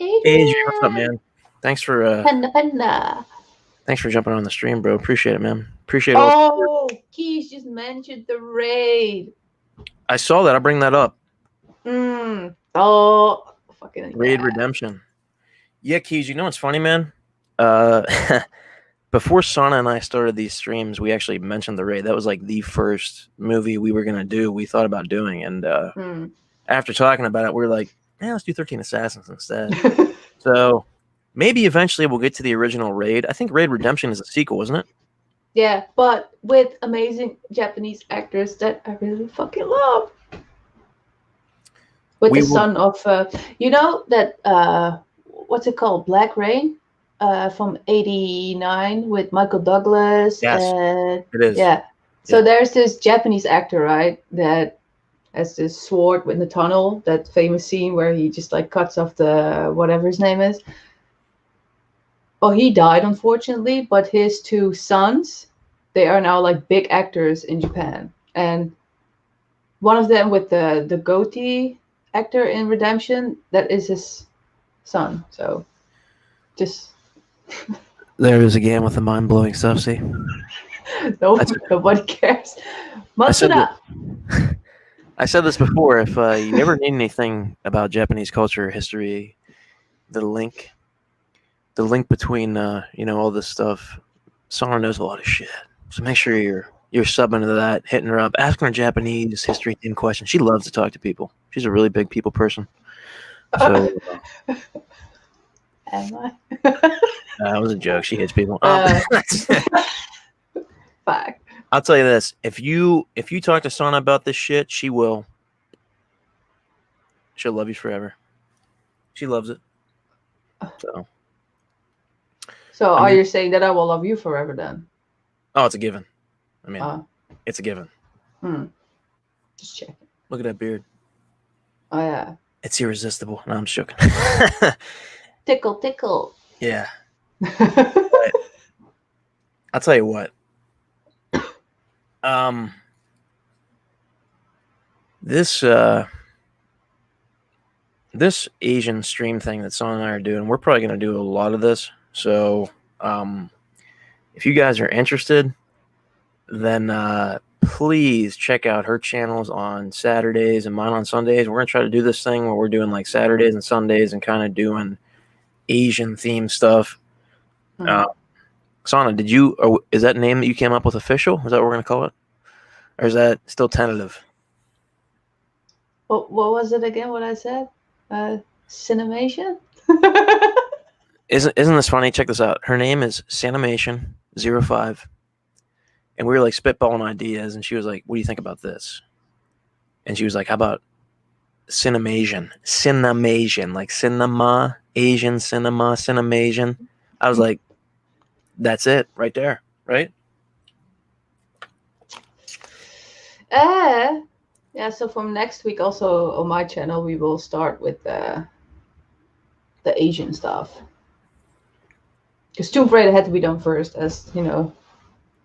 Adrian, what's up, man? Thanks for Panda. Thanks for jumping on the stream, bro. Appreciate it, man. Appreciate it. Oh, Keys just mentioned the raid. I saw that. I'll bring that up. Oh, fucking Raid Redemption. Yeah, Keys, you know what's funny, man? Before Sanne and I started these streams, we actually mentioned the raid. That was like the first movie we were gonna do. We thought about doing, and after talking about it, we were like, "Yeah, let's do 13 Assassins instead." So maybe eventually we'll get to the original raid. I think Raid Redemption is a sequel, isn't it? Yeah, but with amazing Japanese actors that I really fucking love. With the son of, you know that what's it called, Black Rain, from '89 with Michael Douglas. Yes, it is. Yeah. So there's this Japanese actor, right, that has this sword in the tunnel. That famous scene where he just like cuts off the whatever his name is. Oh, he died unfortunately, but his two sons, they are now like big actors in Japan, and one of them with the goatee actor in Redemption, that is his son. So just there it is again with the mind-blowing stuff. See, nobody cares. I said this before. If you ever need anything about Japanese culture, history, the link between all this stuff, Sanne knows a lot of shit. So make sure you're subbing to that, hitting her up, asking her Japanese history themed questions. She loves to talk to people. She's a really big people person. So, am I? that was a joke. She hates people. fact. I'll tell you this: if you talk to Sanne about this shit, she'll love you forever. She loves it. So are you saying that I will love you forever then? Oh, it's a given. I mean, it's a given. Just checking. Look at that beard. Oh yeah. It's irresistible. No, I'm just joking. Tickle, tickle. Yeah. But I'll tell you what. This Asian stream thing that Sanne and I are doing, we're probably going to do a lot of this. So, if you guys are interested, then please check out her channels on Saturdays and mine on Sundays. We're going to try to do this thing where we're doing like Saturdays and Sundays and kind of doing Asian themed stuff. Sanne, is that name that you came up with official? Is that what we're going to call it? Or is that still tentative? What was it again? What I said? Sanimation? Isn't this funny? Check this out. Her name is Sanimation05. And we were like spitballing ideas, and she was like, "What do you think about this?" And she was like, "How about CinemAsian? CinemAsian, like cinema, Asian cinema, CinemAsian." I was like, "That's it, right there, right?" Yeah. So from next week, also on my channel, we will start with the Asian stuff. Because Tomb Raider had to be done first, as you know,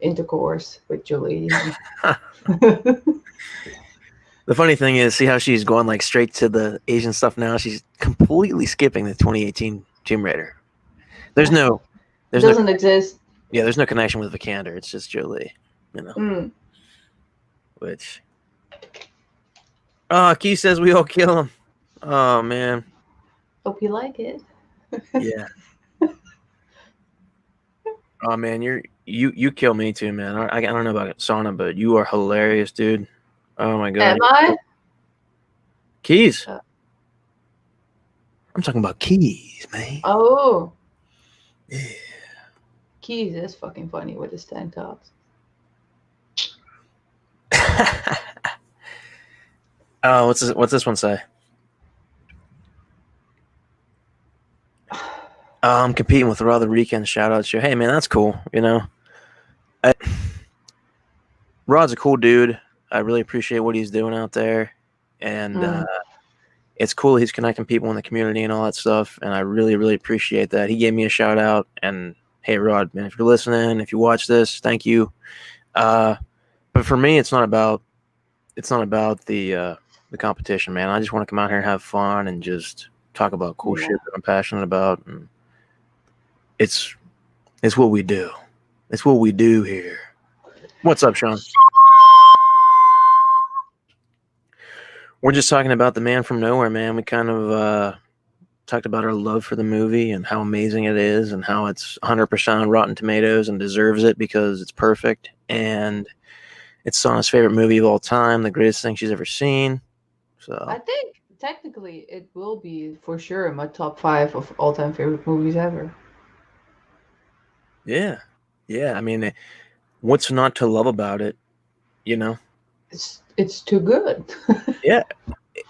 intercourse with Julie. The funny thing is, see how she's going like straight to the Asian stuff now? She's completely skipping the 2018 Tomb Raider. It doesn't exist. Yeah, there's no connection with Vikander. It's just Jolie, you know. Which, Key says we all kill him. Oh man. Hope you like it. Yeah. Oh man, you kill me too, man. I don't know about Sanne, but you are hilarious, dude. Oh my god. Am I? Keys. I'm talking about Keys, man. Oh. Yeah. Keys is fucking funny with his tank tops. Oh, what's this one say? I'm competing with Raw the Weekend shout out show. Hey man, that's cool, you know. Rod's a cool dude. I really appreciate what he's doing out there. And it's cool he's connecting people in the community and all that stuff. And I really, really appreciate that. He gave me a shout out. And hey, Rod, man, if you're listening, if you watch this, thank you. But for me, it's not about the competition, man. I just want to come out here and have fun and just talk about cool shit that I'm passionate about. And it's what we do. It's what we do here. What's up, Sean? We're just talking about The Man from Nowhere, man. We kind of talked about our love for the movie and how amazing it is and how it's 100% on Rotten Tomatoes and deserves it because it's perfect. And it's Sanne's favorite movie of all time, the greatest thing she's ever seen. So I think technically it will be for sure in my top 5 of all-time favorite movies ever. Yeah. I mean, what's not to love about it? You know, it's too good. Yeah,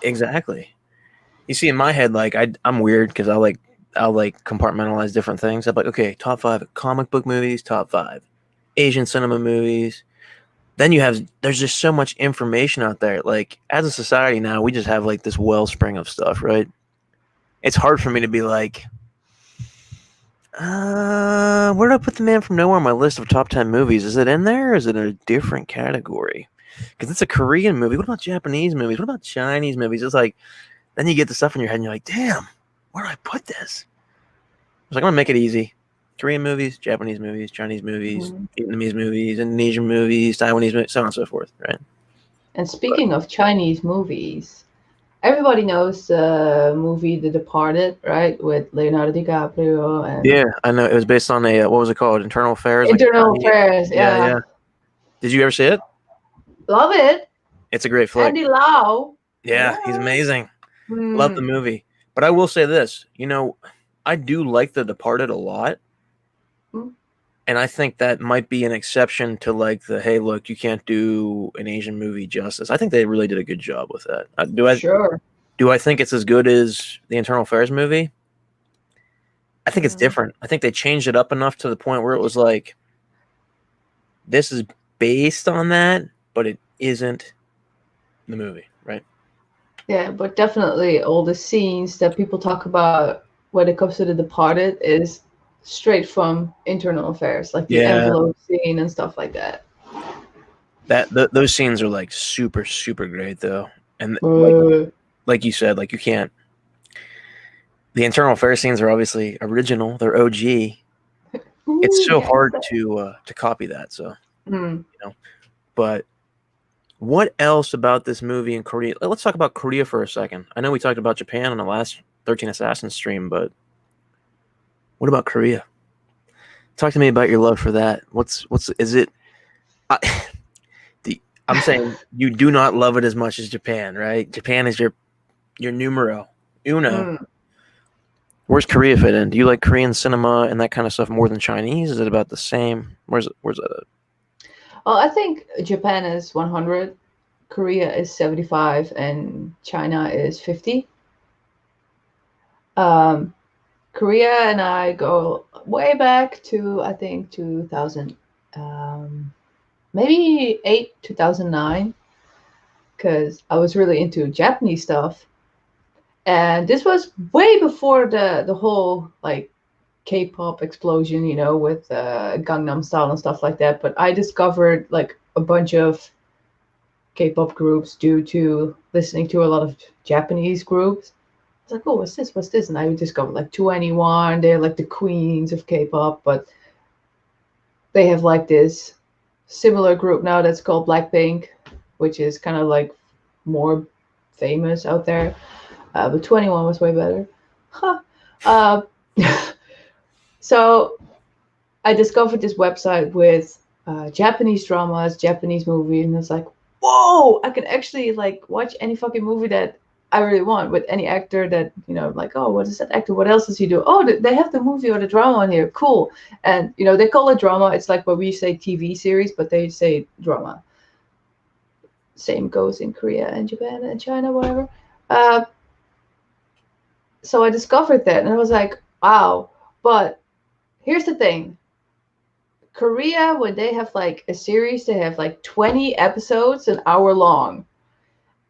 exactly. You see, in my head, like I'm weird because I'll compartmentalize different things. I'm like, okay, top 5 comic book movies, top 5 Asian cinema movies. Then there's just so much information out there. Like as a society now, we just have like this wellspring of stuff, right? It's hard for me to be like, where did I put The Man from Nowhere on my list of top 10 movies? Is it in there or is it in a different category? Because it's a Korean movie. What about Japanese movies? What about Chinese movies? It's like, then you get the stuff in your head and you're like, damn, where do I put this? I was like, I'm going to make it easy. Korean movies, Japanese movies, Chinese movies, Vietnamese movies, Indonesian movies, Taiwanese movies, so on and so forth, right? And speaking of Chinese movies, everybody knows the movie The Departed, right? With Leonardo DiCaprio. And yeah, I know. It was based on what was it called? Internal Affairs? Internal Affairs, yeah. Did you ever see it? Love it. It's a great flick. Andy Lau. Yeah, he's amazing. Love the movie. But I will say this, I do like The Departed a lot. And I think that might be an exception to like the hey, look, you can't do an Asian movie justice. I think they really did a good job with that. Sure. Do I think it's as good as the Internal Affairs movie? I think it's Mm. different. I think they changed it up enough to the point where it was like, this is based on that, but it isn't the movie, right? Yeah, but definitely all the scenes that people talk about when it comes to The Departed is straight from Internal Affairs, like the Yeah, envelope scene and stuff like that. those scenes are like super super great though, and Uh, like you said, like you can't. The Internal Affairs scenes are obviously original; they're OG. It's ooh, so hard gangsta. to copy that. So Mm. you know, but what else about this movie in Korea? Let's talk about Korea for a second. I know we talked about Japan on the last 13 Assassins stream, but what about Korea? Talk to me about your love for that. What's is it? I, I'm saying you do not love it as much as Japan, right? Japan is your numero uno. Mm. Where's Korea fit in? Do you like Korean cinema and that kind of stuff more than Chinese? Is it about the same? Where's that at? Well, I think Japan is 100, Korea is 75, and China is 50. Um, Korea and I go way back to, I think, 2000, maybe 8, 2009, because I was really into Japanese stuff. And this was way before the whole like K-pop explosion, with Gangnam Style and stuff like that. But I discovered like a bunch of K-pop groups due to listening to a lot of Japanese groups. I was like, oh, what's this? What's this? And I discovered like 2NE1. They're like the queens of K-pop, but they have like this similar group now that's called Blackpink, which is kind of like more famous out there. But 2NE1 was way better. Huh. Uh, so I discovered this website with Japanese dramas, Japanese movies, and it's like, whoa! I can actually like watch any fucking movie that I really want with any actor that like, oh, what is that actor? What else does he do? Oh, they have the movie or the drama on here. Cool. And they call it drama. It's like what we say TV series, but they say drama. Same goes in Korea and Japan and China, whatever. Uh, so I discovered that, and I was like, wow. But here's the thing. Korea, when they have like a series, they have like 20 episodes, an hour long.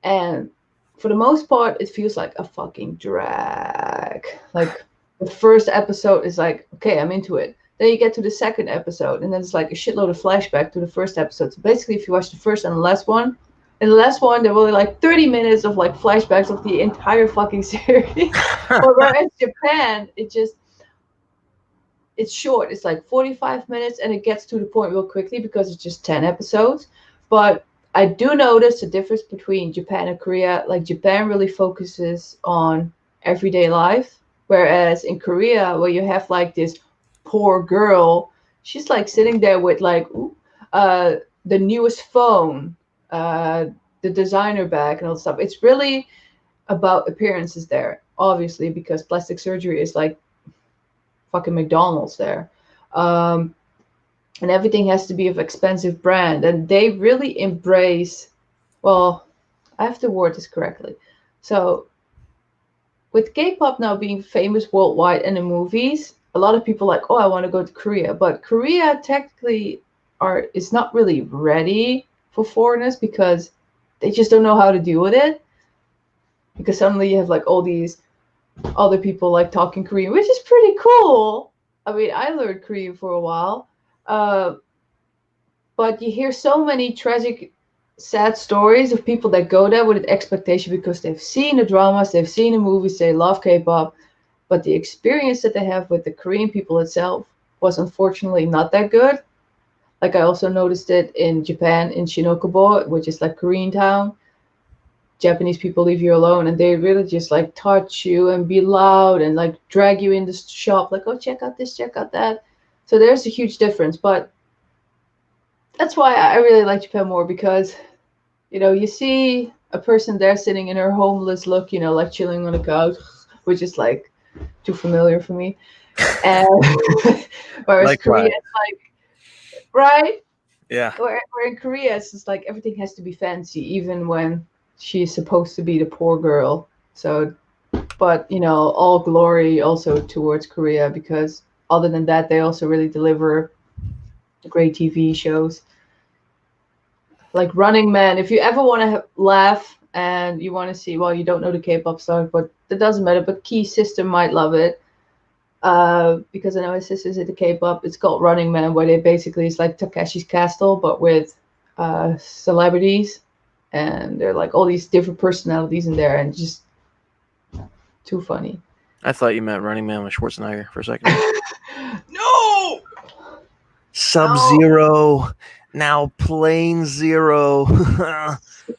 And for the most part, it feels like a fucking drag. Like the first episode is like, okay, I'm into it. Then you get to the second episode, and then it's like a shitload of flashback to the first episode. So basically, if you watch the first and the last one, in the last one, there were like 30 minutes of like flashbacks of the entire fucking series. But whereas Japan, it's short. It's like 45 minutes, and it gets to the point real quickly because it's just 10 episodes. But I do notice the difference between Japan and Korea. Like Japan really focuses on everyday life, whereas in Korea, where you have like this poor girl, she's like sitting there with like uh, the newest phone, uh, the designer bag, and all that stuff. It's really about appearances there, obviously, because plastic surgery is like fucking McDonald's there. Um, and everything has to be of expensive brand. And they really embrace, well, I have to word this correctly. So with K-pop now being famous worldwide in the movies, a lot of people are like, oh, I want to go to Korea. But Korea technically is not really ready for foreigners because they just don't know how to deal with it. Because suddenly you have like all these other people like talking Korean, which is pretty cool. I mean, I learned Korean for a while, uh, but you hear so many tragic, sad stories of people that go there with an expectation because they've seen the dramas, they've seen the movies, they love K-pop, but the experience that they have with the Korean people itself was unfortunately not that good. Like I also noticed it in Japan, in Shinokubo, which is like Korean town. Japanese people leave you alone and they really just like touch you and be loud and like drag you in the shop, like, oh, check out this, check out that. So there's a huge difference. But that's why I really like Japan more because, you see a person there sitting in her homeless look, like chilling on a couch, which is like too familiar for me. And whereas Likewise. Korea, it's like, right? Yeah. Where in Korea, it's just like everything has to be fancy, even when she's supposed to be the poor girl. So, but all glory also towards Korea, because other than that, they also really deliver great TV shows. Like Running Man, if you ever want to laugh and you want to see, well, you don't know the K-pop star, but that doesn't matter. But Key's sister might love it, because I know his sister's into K-pop. It's called Running Man, where they basically, it's like Takeshi's Castle, but with celebrities, and they're like all these different personalities in there, and just too funny. I thought you meant Running Man with Schwarzenegger for a second. No! Sub-Zero, now Plane Zero.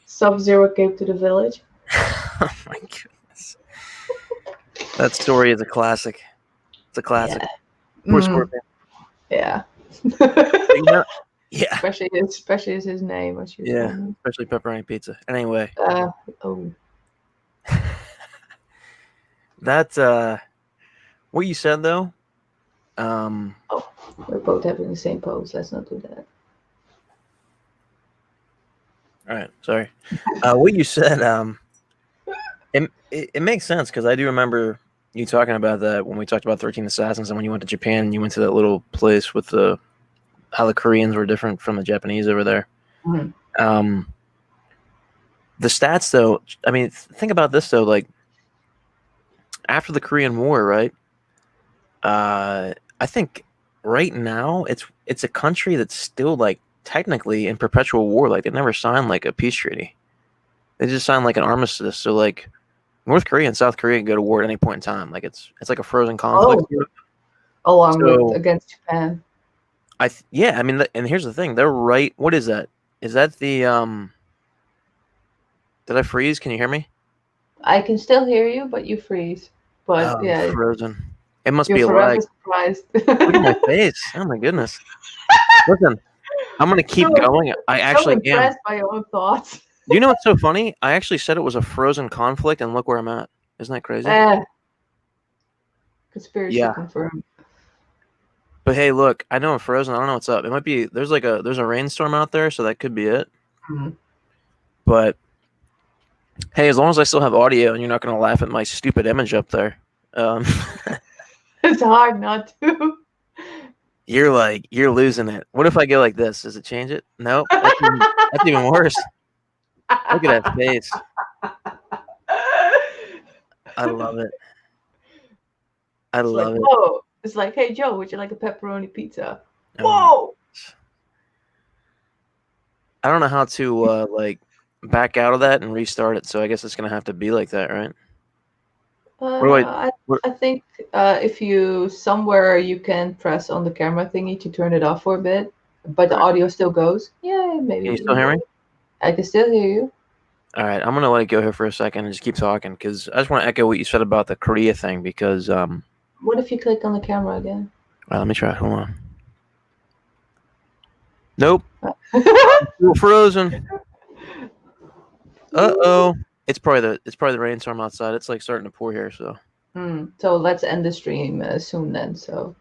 Sub-Zero came to the village. Oh my goodness. That story is a classic. It's a classic. Yeah. Poor Scorpion. Yeah. Yeah. Especially as his name. Especially pepperoni pizza. Anyway. Oh. That what you said though. We're both having the same pose. Let's not do that. All right, sorry. What you said, it makes sense, because I do remember you talking about that when we talked about 13 Assassins, and when you went to Japan and you went to that little place with how the Koreans were different from the Japanese over there. Mm-hmm. The stats, though, I mean, think about this, though, like, after the Korean War, right? I think right now it's a country that's still, like, technically in perpetual war. Like, they never signed, like, a peace treaty. They just signed, like, an armistice. So, like, North Korea and South Korea can go to war at any point in time. Like, it's like a frozen conflict. Along with against Japan. I mean, and here's the thing. They're right. What is that? Is that the Did I freeze? Can you hear me? I can still hear you, but you freeze. But yeah, frozen. It must you're be a forever lag. surprised. Look at my face. Oh my goodness. Listen, I'm gonna keep going. I actually am impressed by your own thoughts. Do you know what's so funny? I actually said it was a frozen conflict, and look where I'm at. Isn't that crazy? Conspiracy confirmed. But hey, look, I know I'm frozen. I don't know what's up. It might be there's a rainstorm out there, so that could be it. Mm-hmm. But hey, as long as I still have audio and you're not gonna laugh at my stupid image up there, it's hard not to. You're losing it. What if I go like this? Does it change it? No, that's even worse. Look at that face. I love it. I love it. Whoa. It's like, hey, Joe, would you like a pepperoni pizza? Whoa! I don't know how to like back out of that and restart it, so I guess it's gonna have to be like that, right? I think if you somewhere you can press on the camera thingy to turn it off for a bit, but the audio still goes. Yeah, maybe. Can you still hear me? I can still hear you. All right, I'm gonna let it go here for a second and just keep talking, because I just want to echo what you said about the Korea thing. Because what if you click on the camera again? All right, let me try. Hold on. Nope. Still frozen. Uh-oh. It's probably the rainstorm outside. It's like starting to pour here, so. So let's end the stream soon then. So.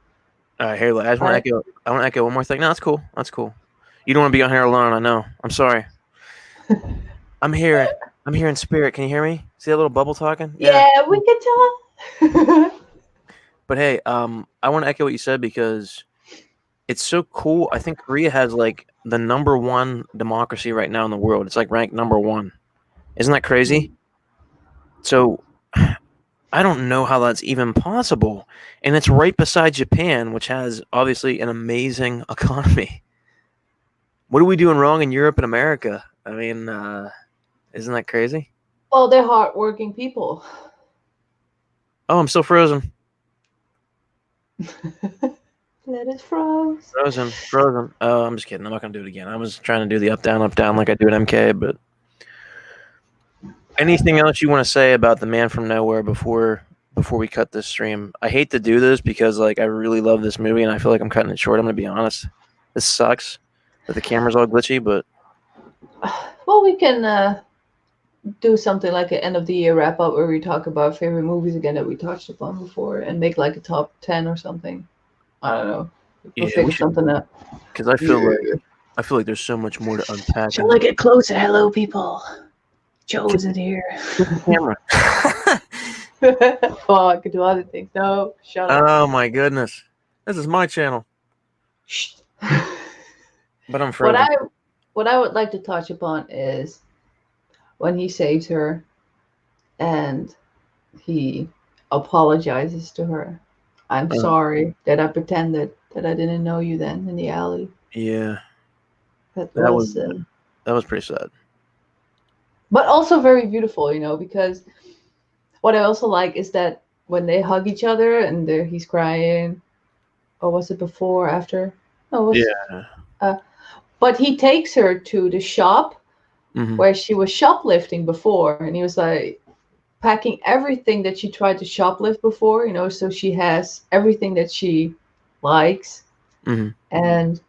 All right, here. I just want to echo. I want to echo one more thing. No, that's cool. That's cool. You don't want to be on here alone. I know. I'm sorry. I'm here. I'm here in spirit. Can you hear me? See that little bubble talking? Yeah, we can talk. But hey, I want to echo what you said, because it's so cool. I think Korea has like the #1 democracy right now in the world. It's like ranked #1. Isn't that crazy? So I don't know how that's even possible. And it's right beside Japan, which has obviously an amazing economy. What are we doing wrong in Europe and America? I mean, isn't that crazy? Well, they're hardworking people. Oh, I'm still frozen. That is froze. Frozen. Oh, I'm just kidding. I'm not going to do it again. I was trying to do the up, down, like I do at MK, but... Anything else you want to say about The Man from Nowhere before we cut this stream? I hate to do this because like I really love this movie and I feel like I'm cutting it short. I'm going to be honest. This sucks that the camera's all glitchy, but... Well, we can do something like an end of the year wrap up where we talk about favorite movies again that we touched upon before and make like a top 10 or something. I don't know. We'll Yeah, we figure should, something out. because I Yeah. feel like there's so much more to unpack. Shall I get closer? Hello, people. Joe Kiss isn't here. the camera. Oh, I could do other things. No, shut up. Oh my goodness, this is my channel, Shh. but I'm What frozen. I would like to touch upon is when he saves her and he apologizes to her. I'm sorry that I pretended that I didn't know you then in the alley. Yeah, That that was was, pretty sad. but also very beautiful, because what I also like is that when they hug each other and he's crying, or was it before, after? No, it was. Yeah. But he takes her to the shop Mm-hmm. where she was shoplifting before, and he was like packing everything that she tried to shoplift before, so she has everything that she likes. Mm-hmm. And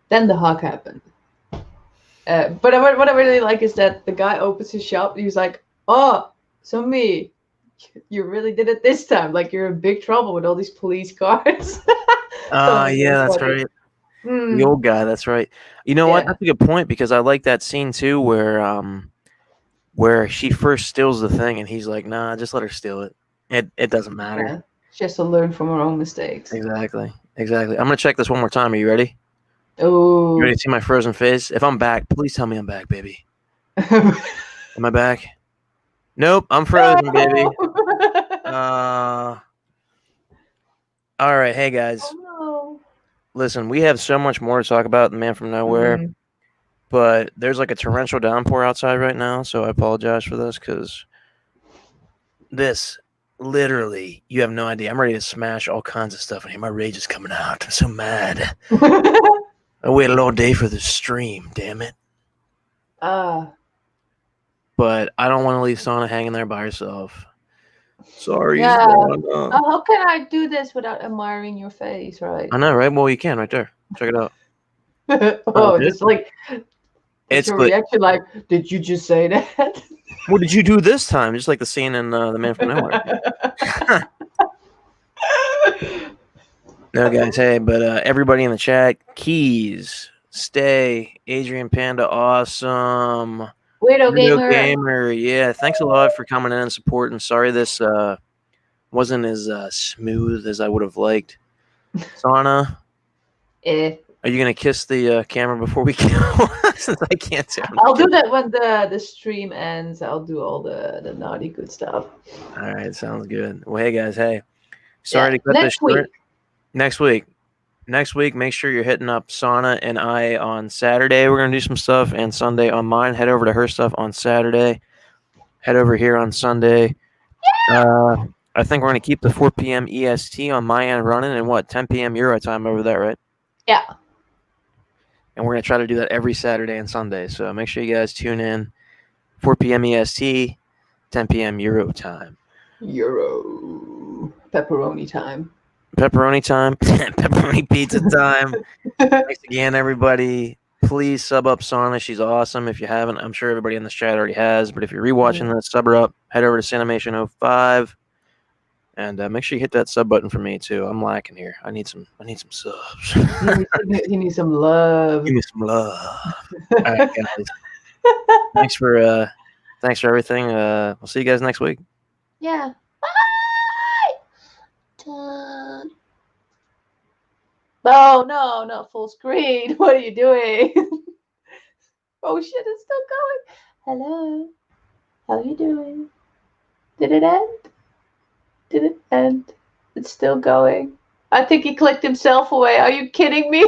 then the hug happened. But what I really like is that the guy opens his shop. And he's like, "Oh, so me, you really did it this time. Like you're in big trouble with all these police cars." Yeah, that's right. The old guy, that's right. You know what? Yeah. That's a good point because I like that scene too where she first steals the thing and he's like, "Nah, just let her steal it. It doesn't matter." Yeah. She has to learn from her own mistakes. Exactly. Exactly. I'm gonna check this one more time. Are you ready? You ready Oh. to see my frozen face? If I'm back, please tell me I'm back, baby. Am I back? Nope, I'm frozen, baby. All right, hey guys. Oh no. Listen, we have so much more to talk about, The Man from Nowhere, Mm. but there's like a torrential downpour outside right now, so I apologize for this because this literally, you have no idea. I'm ready to smash all kinds of stuff in here. My rage is coming out. I'm so mad. I waited all day for this stream, damn it. But I don't want to leave Sanne hanging there by herself. Sorry, Yeah. Sanne. How can I do this without admiring your face, right? I know, right? Well, you can right there. Check it out. Just like, what's It's your like, reaction? Like, did you just say that? what did you do this time? Just like the scene in The Man from Nowhere. No, guys, hey, but everybody in the chat, Keys, Stay, Adrian Panda, awesome. Weirdo Weirdo gamer. Gamer, yeah, thanks a lot for coming in and supporting. Sorry this wasn't as smooth as I would have liked. Sanne, are you going to kiss the camera before we go? Since I can't say I'll do that when the stream ends. I'll do all the naughty good stuff. All right, sounds good. Well, hey, guys, hey. Sorry to cut this Next week. short. Next week, make sure you're hitting up Sanne and I on Saturday. We're going to do some stuff, and Sunday on mine. Head over to her stuff on Saturday. Head over here on Sunday. I think we're going to keep the 4 p.m. EST on my end running and 10 p.m. Euro time over there, right? Yeah. And we're going to try to do that every Saturday and Sunday. So make sure you guys tune in. 4 p.m. EST, 10 p.m. Euro time. Pepperoni time. Pepperoni time. Pepperoni pizza time. Thanks again, everybody. Please sub up Sanne. She's awesome. If you haven't, I'm sure everybody in this chat already has. But if you're rewatching this, sub her up. Head over to Sanimation05 and make sure you hit that sub button for me too. I'm lacking here. I need some subs. You need some love. Give me some love. All right, guys. Thanks for everything. We'll see you guys next week. Yeah. Bye. Oh no, not full screen. What are you doing? Oh shit, it's still going. Hello. How you doing? Did it end? Did it end? It's still going. I think he clicked himself away. Are you kidding me?